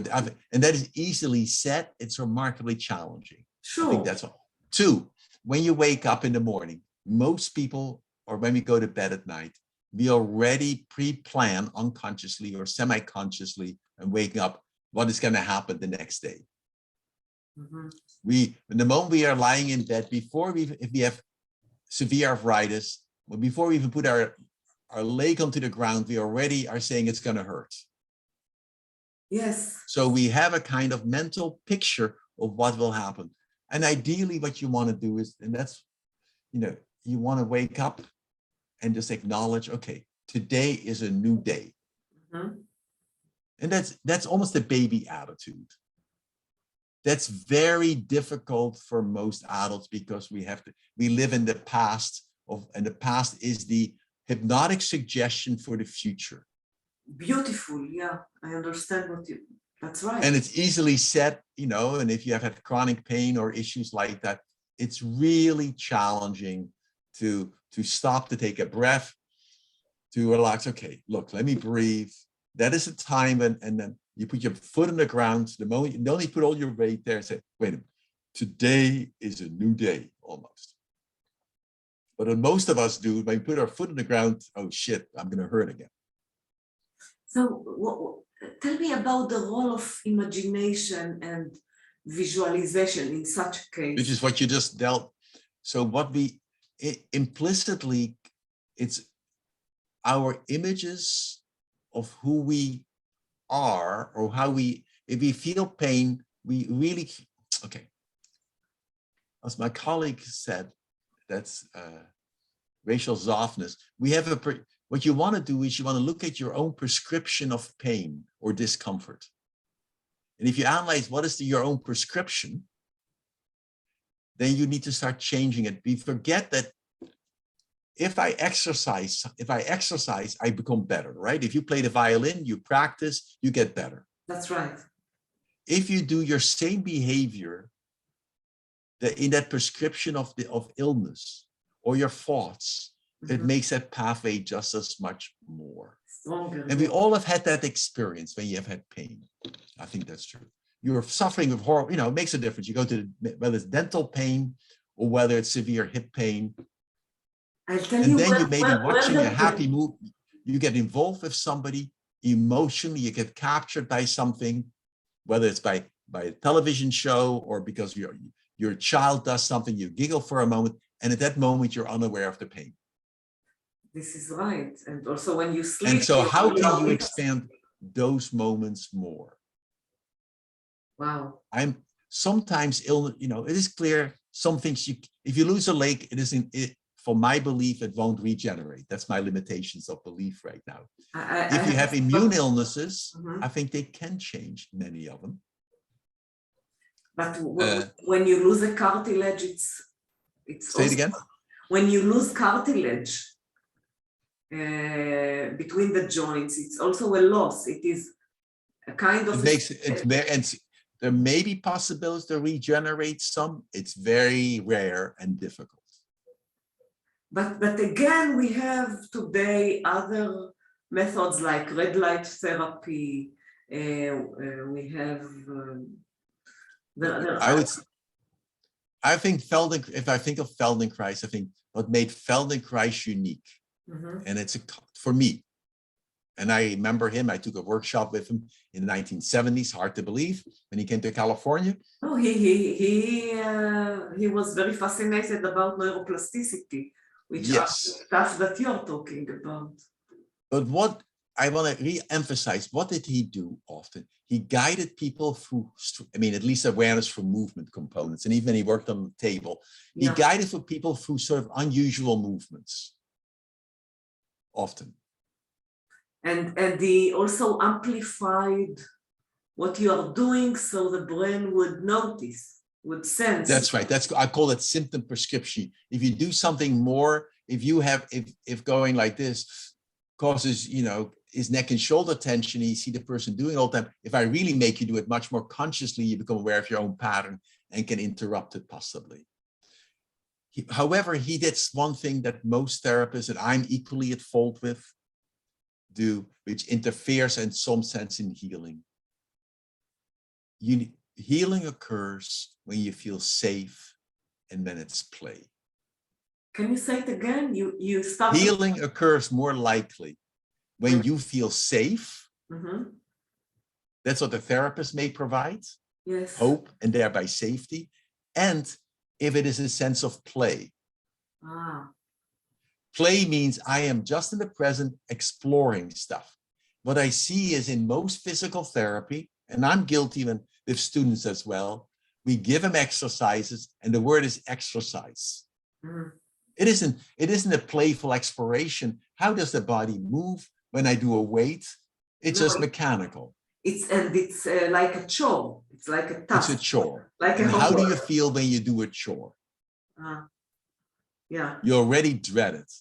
and that is easily said. It's remarkably challenging. Sure. I think that's all. Two, when you wake up in the morning, most people, or when we go to bed at night, we already pre-plan unconsciously or semi-consciously and waking up what is going to happen the next day. Mm-hmm. The moment we are lying in bed, if we have severe arthritis, before we even put our leg onto the ground, we already are saying it's going to hurt. Yes. So we have a kind of mental picture of what will happen. And ideally what you want to do is, and that's, you know, you want to wake up and just acknowledge, okay, today is a new day. Mm-hmm. And that's almost a baby attitude. That's very difficult for most adults because we live in the past and the past is the hypnotic suggestion for the future. Beautiful, yeah. I understand that's right. And it's easily said, and if you have had chronic pain or issues like that, it's really challenging to stop, to take a breath, to relax. Okay, look, let me breathe. That is a time and then you put your foot on the ground. The moment you only put all your weight there and say, wait a minute, today is a new day almost. But what most of us do, when we put our foot on the ground, oh shit, I'm going to hurt again. So tell me about the role of imagination and visualization in such a case. Which is what you just dealt. So implicitly, it's our images of who we are, or if we feel pain, we really, okay. As my colleague said, that's racial softness. What you want to do is you want to look at your own prescription of pain or discomfort. And if you analyze what is your own prescription, then you need to start changing it. We forget that if I exercise, I become better, right? If you play the violin, you practice, you get better. That's right. If you do your same behavior in that prescription of illness or your thoughts, it makes that pathway just as much more stronger. And we all have had that experience when you have had pain. I think that's true. You're suffering with horrible, it makes a difference. You go to whether it's dental pain or whether it's severe hip pain. I'll tell and you then you may be watching a happy pain. movie. You get involved with somebody emotionally, you get captured by something, whether it's by a television show or because your child does something, you giggle for a moment, and at that moment you're unaware of the pain. This is right. And also when you sleep. And so how can you expand those moments more? Wow. I'm sometimes ill, it is clear some things if you lose a leg, for my belief, it won't regenerate. That's my limitations of belief right now. If you have immune illnesses, I think they can change, many of them. But when you lose a cartilage, it's say it again. When you lose cartilage between the joints, it's also a loss. It is a kind of. There may be possibilities to regenerate some. It's very rare and difficult. But again, we have today other methods like red light therapy. We have. I think if I think of Feldenkrais, I think what made Feldenkrais unique, and it's for me. And I remember him. I took a workshop with him in the 1970s. Hard to believe, when he came to California. Oh, he was very fascinated about neuroplasticity, which are stuff that you're talking about. But what I want to re-emphasize, what did he do often? He guided people through, at least awareness for movement components. And even when he worked on the table, he guided for people through sort of unusual movements, often. And he also amplified what you are doing so the brain would notice, would sense. That's right. I call it symptom prescription. If you do something more, if going like this causes, his neck and shoulder tension, you see the person doing it all the time. If I really make you do it much more consciously, you become aware of your own pattern and can interrupt it possibly. However, he did one thing that most therapists, and I'm equally at fault with, do, which interferes in some sense in healing. Healing occurs when you feel safe and when it's play. Can you say it again? You stop. Healing occurs more likely when you feel safe. That's what the therapist may provide. Yes. Hope and thereby safety. And if it is a sense of play. Play means I am just in the present exploring stuff. What I see is in most physical therapy, and I'm guilty with students as well, we give them exercises and the word is exercise. It isn't a playful exploration. How does the body move when I do a weight? It's just mechanical. It's like a chore. It's like a task. It's a chore. Like and how do you feel when you do a chore? Yeah, you already dread it.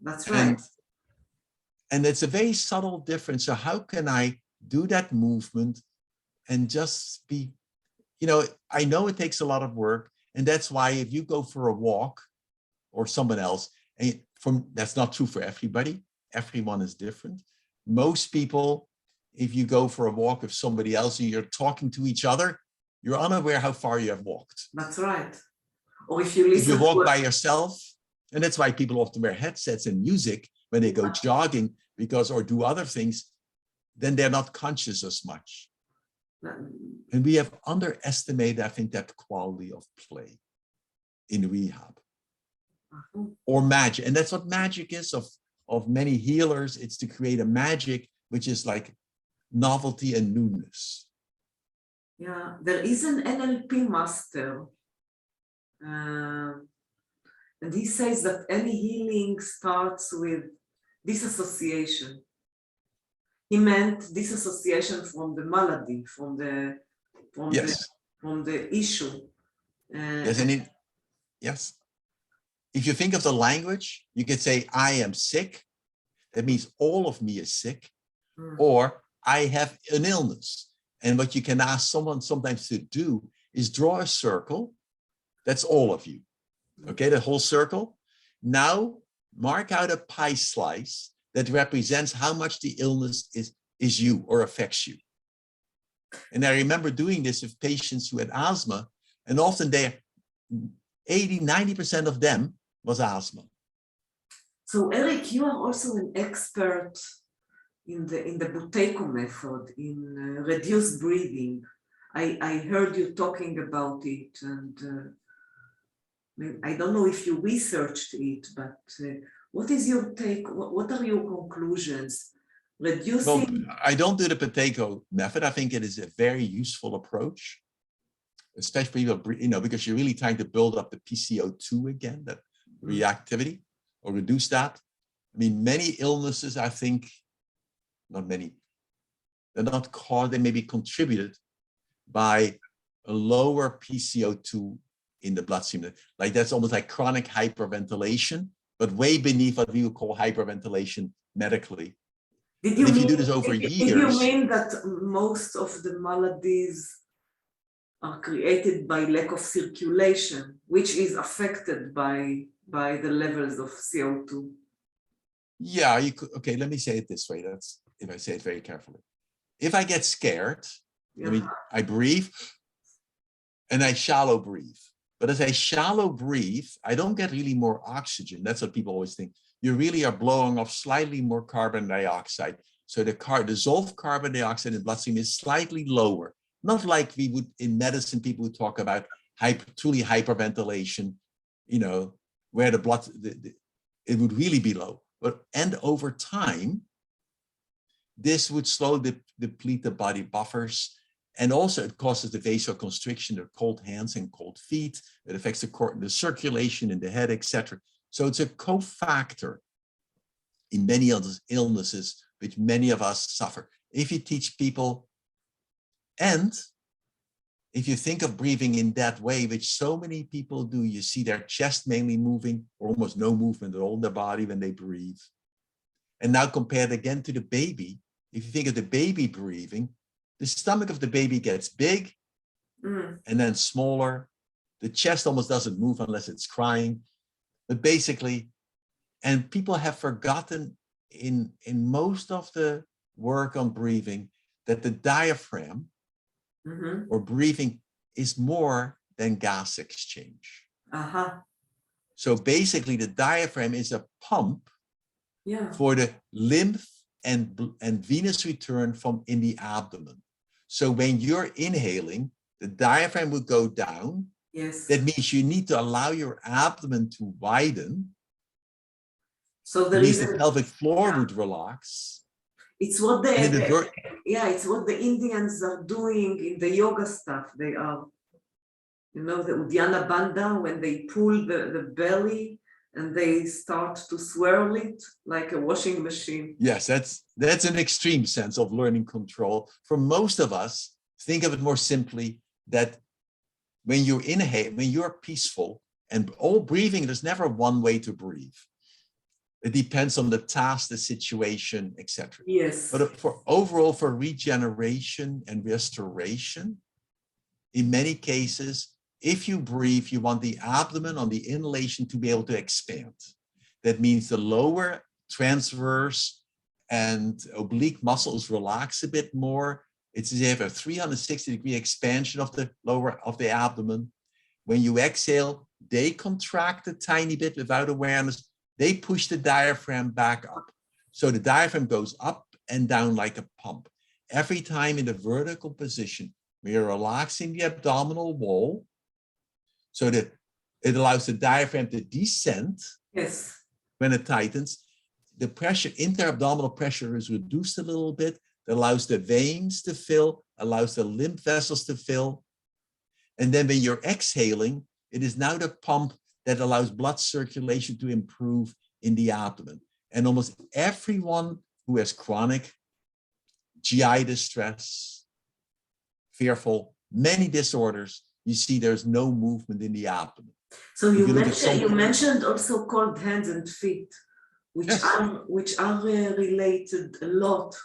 that's right. And it's a very subtle difference. So how can I do that movement and just be, I know it takes a lot of work. And that's why if you go for a walk or someone else, and that's not true for everybody. Everyone is different. Most people, if you go for a walk with somebody else and you're talking to each other, you're unaware how far you have walked. That's right. Or if you If you listen walk to by yourself, and that's why people often wear headsets and music when they go jogging or do other things, then they're not conscious as much. And we have underestimated, I think, that quality of play in rehab or magic. And that's what magic is of many healers. It's to create a magic, which is like novelty and newness. Yeah, there is an NLP master. And he says that any healing starts with disassociation. He meant disassociation from the malady, from the issue. Yes. If you think of the language, you could say, I am sick. That means all of me is sick. Or I have an illness. And what you can ask someone sometimes to do is draw a circle. That's all of you. Okay, the whole circle. Now mark out a pie slice that represents how much the illness is you or affects you. And I remember doing this with patients who had asthma, and often 80-90% of them was asthma. So Erik, you are also an expert in the Buteyko method, in reduced breathing. I heard you talking about it, and I don't know if you researched it, but what is your take? What are your conclusions? Reducing. Well, I don't do the Buteyko method. I think it is a very useful approach, especially because you're really trying to build up the PCO2 again, that reactivity, or reduce that. I mean, many illnesses, I think, not many, they're not caused, they may be contributed by a lower PCO2 in the bloodstream. Like that's almost like chronic hyperventilation, but way beneath what we would call hyperventilation medically. If you do this over years. Did you mean that most of the maladies are created by lack of circulation, which is affected by the levels of CO2? Yeah, you could. Okay, let me say it this way. That's if I say it very carefully. If I get scared, I breathe and I shallow breathe. But as I shallow breathe, I don't get really more oxygen. That's what people always think. You really are blowing off slightly more carbon dioxide. So the dissolved carbon dioxide in the bloodstream is slightly lower. Not like we would in medicine, people would talk about truly hyperventilation, where the blood, it would really be low. And over time, this would slowly deplete the body buffers. And also it causes the vasoconstriction, the cold hands and cold feet. It affects the circulation in the head, etc. So it's a cofactor in many other illnesses, which many of us suffer. If you teach people, and if you think of breathing in that way, which so many people do, you see their chest mainly moving, or almost no movement at all in their body when they breathe. And now compared again to the baby, if you think of the baby breathing, the stomach of the baby gets big and then smaller. The chest almost doesn't move unless it's crying. But basically, and people have forgotten in most of the work on breathing that the diaphragm or breathing is more than gas exchange. So basically, the diaphragm is a pump for the lymph and venous return from in the abdomen. So when you're inhaling, the diaphragm would go down. Yes. That means you need to allow your abdomen to widen. So there means the pelvic floor would relax. It's what it's what the Indians are doing in the yoga stuff. They are, the Uddiyana Bandha, when they pull the belly and they start to swirl it like a washing machine. Yes, that's an extreme sense of learning control. For most of us, think of it more simply that when you inhale, when you're peaceful, And all breathing, there's never one way to breathe. It depends on the task, the situation, etc. Yes. But for overall, for regeneration and restoration, in many cases, if you breathe, you want the abdomen on the inhalation to be able to expand. That means the lower transverse and oblique muscles relax a bit more. It's as if you have a 360-degree expansion of the lower of the abdomen. When you exhale, they contract a tiny bit without awareness. They push the diaphragm back up. So the diaphragm goes up and down like a pump. Every time in the vertical position, we are relaxing the abdominal wall so that it allows the diaphragm to descend. Yes. When it tightens, the pressure, inter-abdominal pressure is reduced a little bit. That allows the veins to fill, allows the lymph vessels to fill. And then when you're exhaling, it is now the pump that allows blood circulation to improve in the abdomen. And almost everyone who has chronic GI distress, fearful, many disorders, you see there's no movement in the abdomen. So you mentioned also cold hands and feet, which are related a lot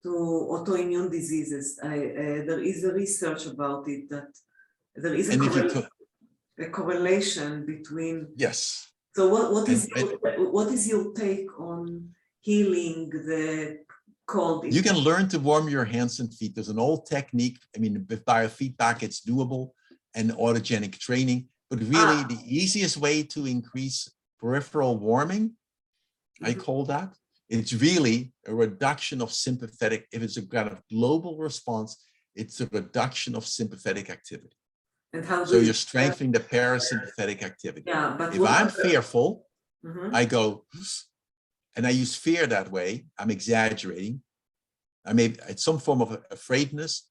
to autoimmune diseases. There is a research about it that there is a correlation between. Yes. So what is your take on healing the cold? You can learn to warm your hands and feet. There's an old technique. I mean, with biofeedback, it's doable, and autogenic training. But really, the easiest way to increase peripheral warming, I call that, it's really a reduction of sympathetic. If it's a kind of global response, it's a reduction of sympathetic activity. And how so you're strengthening the parasympathetic activity. Yeah, but if I'm fearful, I go, and I use fear that way. I'm exaggerating. I may, it's some form of afraidness,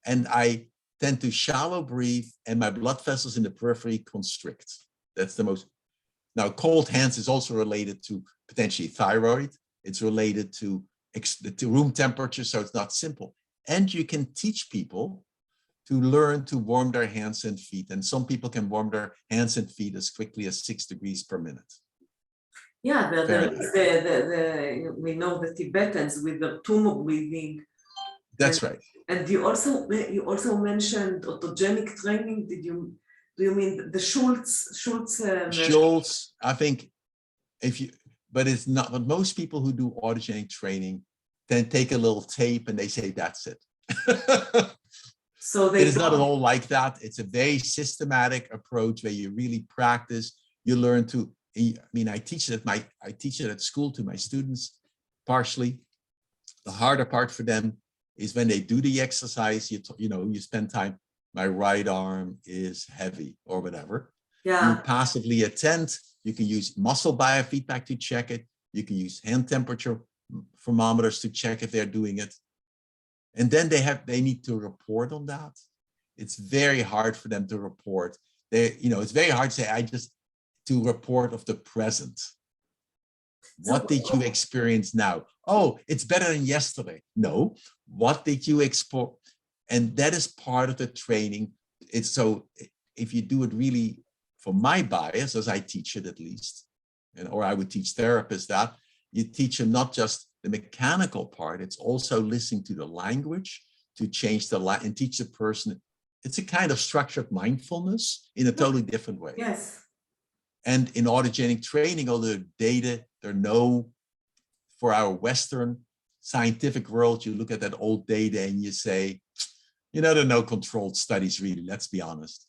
and I tend to shallow breathe, and my blood vessels in the periphery constrict. That's the most. Now, cold hands is also related to potentially thyroid. It's related to room temperature, so it's not simple. And you can teach people to learn to warm their hands and feet. And some people can warm their hands and feet as quickly as 6 degrees per minute. Yeah, we know the Tibetans with the tumor breathing. That's right. And you also mentioned autogenic training. Do you mean the Schultz? Schultz, I think, but it's not. But most people who do autogenic training then take a little tape and they say that's it. So it is not at all like that. It's a very systematic approach where you really practice. You learn to. I mean, I teach it at school to my students, partially. The harder part for them is when they do the exercise. You spend time. My right arm is heavy or whatever. Yeah. You passively attend. You can use muscle biofeedback to check it. You can use hand temperature thermometers to check if they're doing it. And then they need to report on that. It's very hard for them to report. It's very hard to say, to report of the present. What did you experience now? Oh, it's better than yesterday. No, what did you export? And that is part of the training. It's so if you do it really for my bias, as I teach it at least, or I would teach therapists that, you teach them not just the mechanical part, it's also listening to the language to change and teach the person. It's a kind of structured mindfulness in a totally different way. Yes. And in autogenic training, all the data, there are no, for our Western scientific world, you look at that old data and you say, there are no controlled studies really, let's be honest.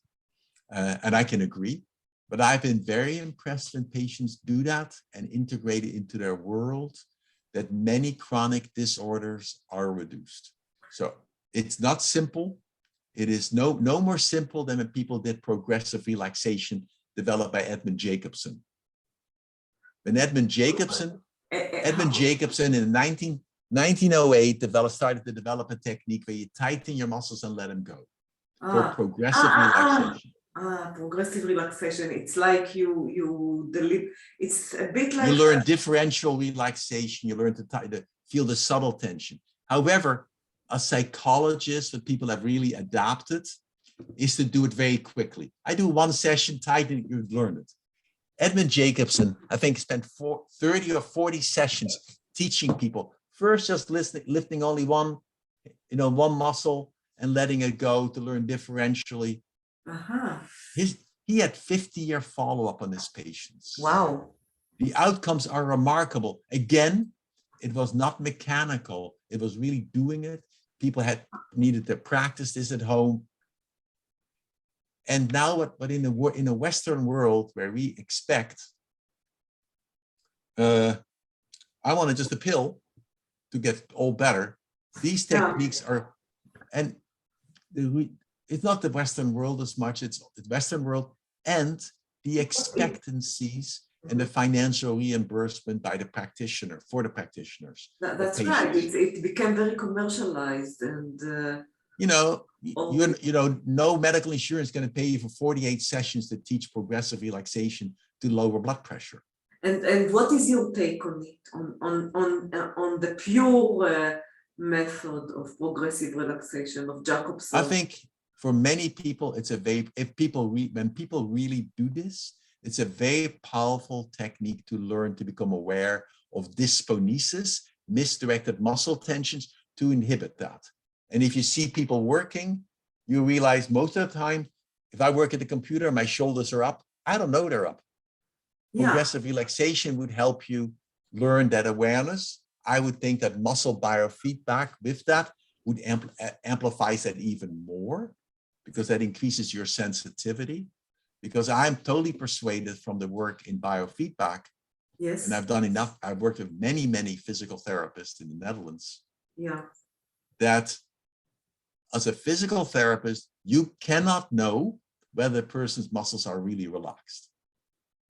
And I can agree, but I've been very impressed when patients do that and integrate it into their world, that many chronic disorders are reduced. So it's not simple. It is no more simple than when people did progressive relaxation developed by Edmund Jacobson. When Edmund Jacobson in 1908 started to develop a technique where you tighten your muscles and let them go for progressive relaxation. Progressive relaxation. It's like it's a bit like you learn differential relaxation. You learn to feel the subtle tension. However, a psychologist, when people have really adapted, is to do it very quickly. I do one session, tight, and you learn it. Edmund Jacobson, I think, spent 30 or 40 sessions teaching people. First, just lifting only one muscle and letting it go to learn differentially. He had 50-year follow-up on his patients. Wow. The outcomes are remarkable. Again, it was not mechanical. It was really doing it. People needed to practice this at home. And now, but in a Western world where we expect, I wanted just a pill to get all better. These techniques are, and it's not the Western world as much, it's the Western world and the expectancies and the financial reimbursement by the practitioner, for the practitioners. That's right, it became very commercialized and no medical insurance is going to pay you for 48 sessions to teach progressive relaxation to lower blood pressure. And what is your take on it, on the pure method of progressive relaxation of Jacobson? I think for many people, it's when people really do this, it's a very powerful technique to learn to become aware of dysponesis, misdirected muscle tensions, to inhibit that. And if you see people working, you realize most of the time, if I work at the computer, my shoulders are up, I don't know they're up. Yeah. Progressive relaxation would help you learn that awareness. I would think that muscle biofeedback with that would amplifies that even more, because that increases your sensitivity. Because I'm totally persuaded from the work in biofeedback. Yes. And I've done enough, I've worked with many, many physical therapists in the Netherlands. Yeah. That as a physical therapist, you cannot know whether a person's muscles are really relaxed.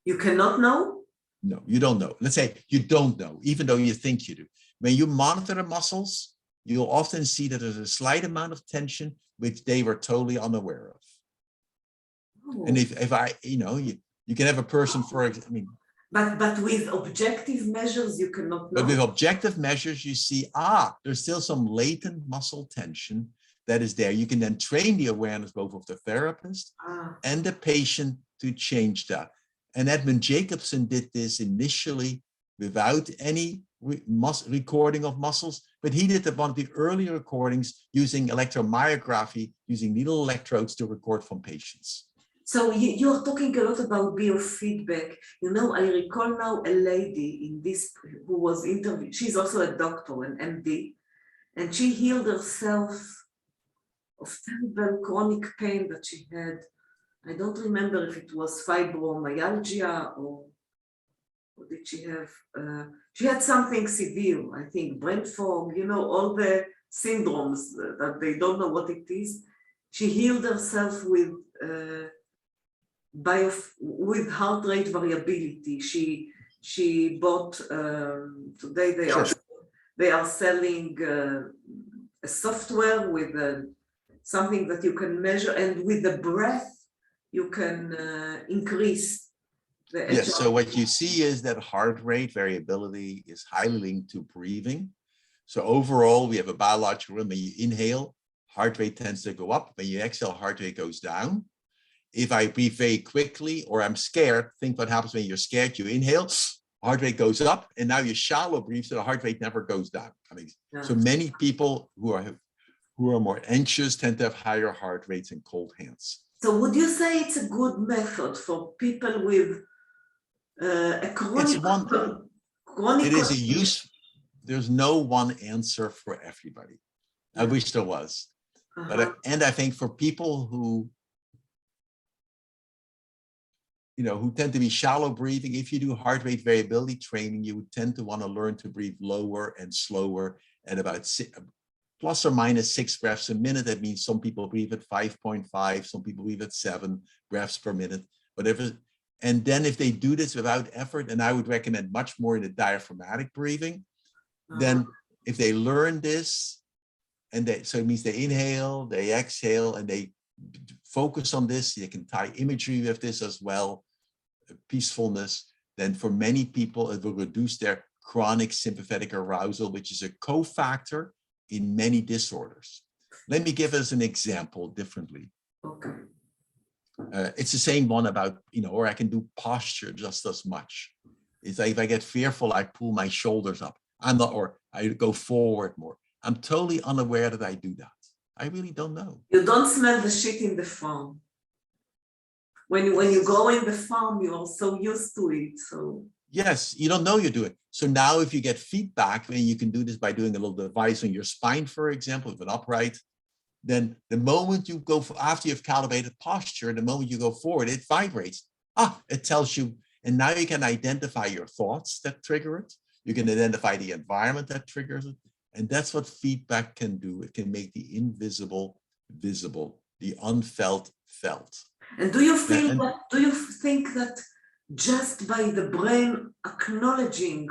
You cannot know? No, you don't know. Let's say you don't know, even though you think you do. When you monitor the muscles, you'll often see that there's a slight amount of tension which they were totally unaware of. Oh. And if I, you can have a person, but with objective measures, you cannot know. But with objective measures, you see, there's still some latent muscle tension that is there. You can then train the awareness both of the therapist and the patient to change that. And Edmund Jacobson did this initially without any recording of muscles, but he did one of the early recordings using electromyography, using needle electrodes to record from patients. So you're talking a lot about biofeedback. I recall now a lady in this who was interviewed. She's also a doctor, an MD, and she healed herself of terrible chronic pain that she had. I don't remember if it was fibromyalgia or did she have, she had something severe, I think, brain fog, all the syndromes that they don't know what it is. She healed herself with heart rate variability. She bought, today they are selling a software with something that you can measure, and with the breath, you can increase the HRV. Yes, so what you see is that heart rate variability is highly linked to breathing. So overall, we have a biological rhythm. When you inhale, heart rate tends to go up. When you exhale, heart rate goes down. If I breathe very quickly or I'm scared, think what happens when you're scared. You inhale, heart rate goes up, and now you shallow breathe, so the heart rate never goes down. So many people who are more anxious tend to have higher heart rates and cold hands. So would you say it's a good method for people with a chronic? It is a use. There's no one answer for everybody. I wish there was. But I think for people who who tend to be shallow breathing, if you do heart rate variability training, you would tend to want to learn to breathe lower and slower at about plus or minus 6 breaths a minute. That means some people breathe at 5.5, some people breathe at 7 breaths per minute, whatever. And then if they do this without effort, and I would recommend much more in the diaphragmatic breathing, then if they learn this, so it means they inhale, they exhale, and they focus on this, you can tie imagery with this as well, peacefulness, then for many people, it will reduce their chronic sympathetic arousal, which is a cofactor in many disorders. Let me give us an example differently. Okay. It's the same one about, or I can do posture just as much. It's like if I get fearful, I pull my shoulders up. Or I go forward more. I'm totally unaware that I do that. I really don't know. You don't smell the shit in the farm. When you go in the farm, you are so used to it. So yes, you don't know you do it. So now if you get feedback, and you can do this by doing a little device on your spine, for example, if an upright, then the moment you go after you've calibrated posture, the moment you go forward, it vibrates. It tells you, and now you can identify your thoughts that trigger it. You can identify the environment that triggers it. And that's what feedback can do. It can make the invisible visible, the unfelt felt. And do you think that just by the brain acknowledging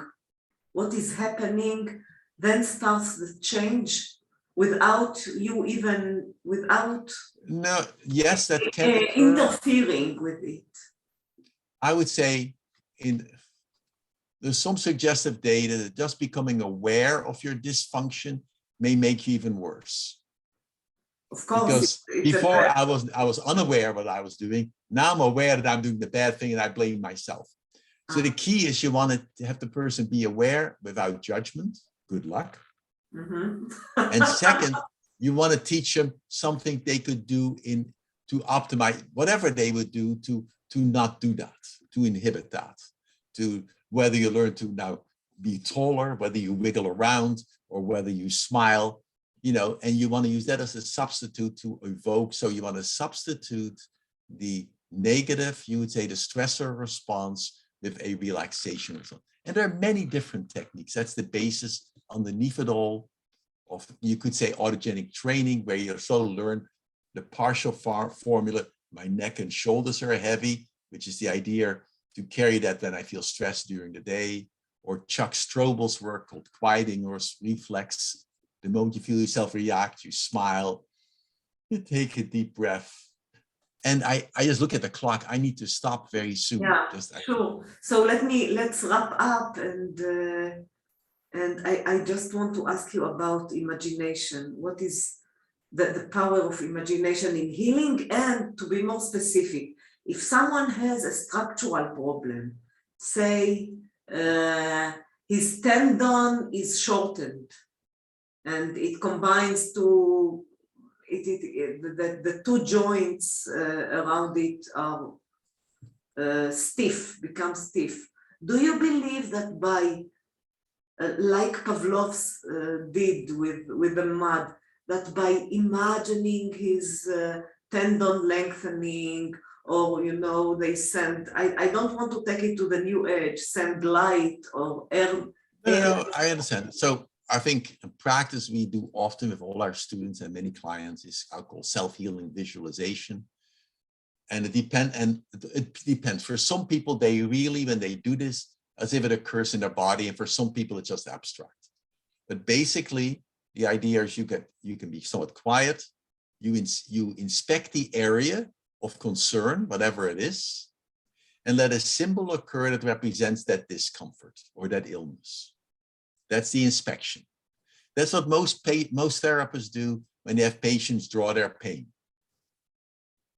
what is happening, then starts the change without you even No, yes, that can occur. Interfering with it? I would say there's some suggestive data that just becoming aware of your dysfunction may make you even worse. Of course, because before I was unaware of what I was doing. Now I'm aware that I'm doing the bad thing and I blame myself. So the key is you want to have the person be aware without judgment. Good luck. Mm-hmm. And second, you want to teach them something they could do to optimize whatever they would do to not do that, to inhibit that, to whether you learn to now be taller, whether you wiggle around, or whether you smile, and you want to use that as a substitute to evoke. So you want to substitute the negative, you would say the stressor response, with a relaxation result. And there are many different techniques. That's the basis underneath it all of, you could say, autogenic training, where you sort of learn the partial formula. My neck and shoulders are heavy, which is the idea to carry that when I feel stressed during the day. Or Chuck Strobel's work called quieting or reflex. The moment you feel yourself react, you smile, you take a deep breath. And I just look at the clock. I need to stop very soon. Yeah, sure. So let's wrap up, and I just want to ask you about imagination. What is the power of imagination in healing? And to be more specific, if someone has a structural problem, say his tendon is shortened, and it combines to the two joints around it are become stiff. Do you believe that by, like Pavlov's did with the mud, that by imagining his tendon lengthening, or they send, I don't want to take it to the new age, send light or air. No, I understand. So I think in practice we do often with all our students and many clients is called self-healing visualization. And it depends. For some people, they really, when they do this, as if it occurs in their body, and for some people it's just abstract. But basically, the idea is you can be somewhat quiet. You inspect the area of concern, whatever it is, and let a symbol occur that represents that discomfort or that illness. That's the inspection. That's what most therapists do when they have patients draw their pain.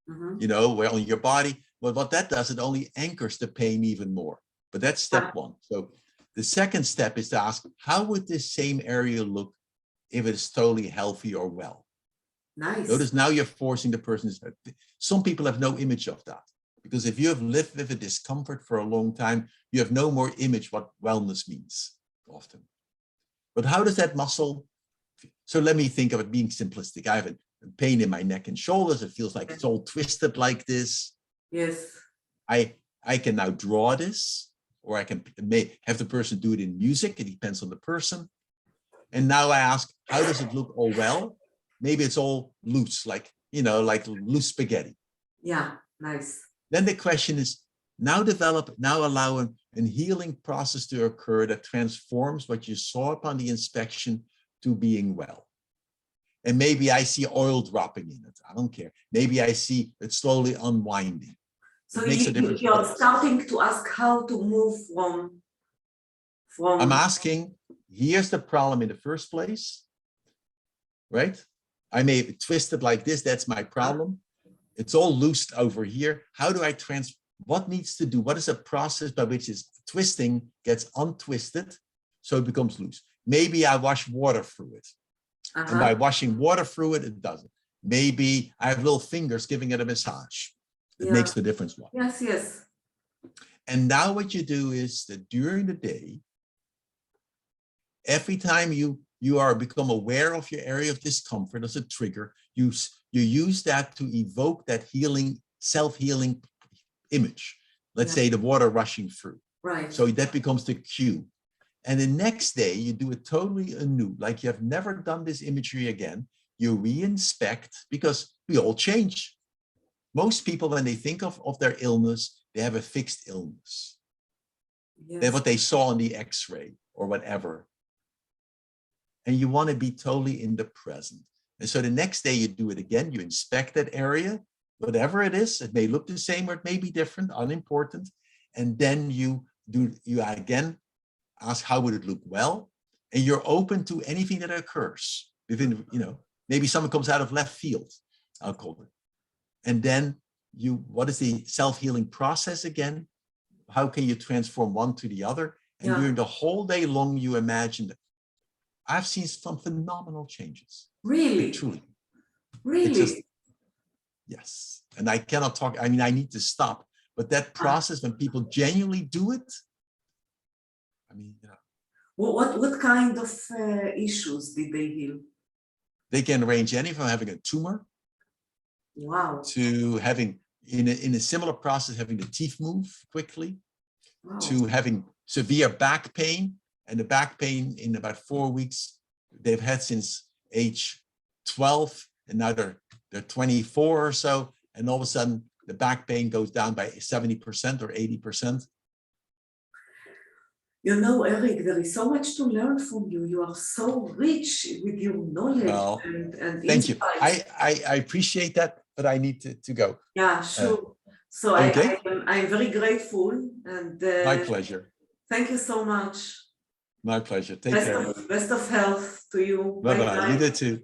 Mm-hmm. Where on your body, well, what that does, it only anchors the pain even more. But that's step one. So the second step is to ask, how would this same area look if it's totally healthy or well? Nice. Notice now you're forcing the person. Some people have no image of that, because if you have lived with a discomfort for a long time, you have no more image what wellness means often. But how does that muscle? So let me think of it being simplistic. I have a pain in my neck and shoulders. It feels like it's all twisted like this. Yes. I can now draw this, or I may have the person do it in music. It depends on the person. And now I ask, how does it look all well? Maybe it's all loose, like loose spaghetti. Yeah, nice. Then the question is, now allow a healing process to occur that transforms what you saw upon the inspection to being well. And maybe I see oil dropping in it. I don't care. Maybe I see it slowly unwinding. So you're starting to ask how to move from. I'm asking, here's the problem in the first place, right? I may twist it like this. That's my problem. It's all loosed over here. How do I what needs to do? What is a process by which this twisting gets untwisted so it becomes loose? Maybe I wash water through it. And by washing water through it, it doesn't. Maybe I have little fingers giving it a massage. It makes the difference. Yes, yes. And now what you do is that during the day, every time you become aware of your area of discomfort as a trigger, you use that to evoke that healing, self-healing image. Let's say the water rushing through. Right. So that becomes the cue. And the next day you do it totally anew, like you have never done this imagery again. You re-inspect, because we all change. Most people, when they think of their illness, they have a fixed illness. Yes. They're what they saw on the X-ray or whatever. And you want to be totally in the present. And so the next day you do it again, you inspect that area, whatever it is, it may look the same or it may be different, unimportant. And then you again ask, how would it look well? And you're open to anything that occurs within, maybe someone comes out of left field, I'll call it. And then what is the self-healing process again? How can you transform one to the other? And during the whole day long, you imagine that. I've seen some phenomenal changes. Really? Truly. Really? Yes. And I cannot talk, I need to stop. But that process, when people genuinely do it, What kind of issues did they heal? They can range anything from having a tumor, to having, in a similar process, having the teeth move quickly, to having severe back pain. And the back pain in about 4 weeks, they've had since age 12, and now they're 24 or so. And all of a sudden, the back pain goes down by 70% or 80%. Erik, there is so much to learn from you. You are so rich with your knowledge. Well, and thank you. insights. I appreciate that, but I need to go. Yeah, sure. So okay. I'm very grateful. And my pleasure. Thank you so much. My pleasure. Take care. Best of health to you. Bye-bye. You did too.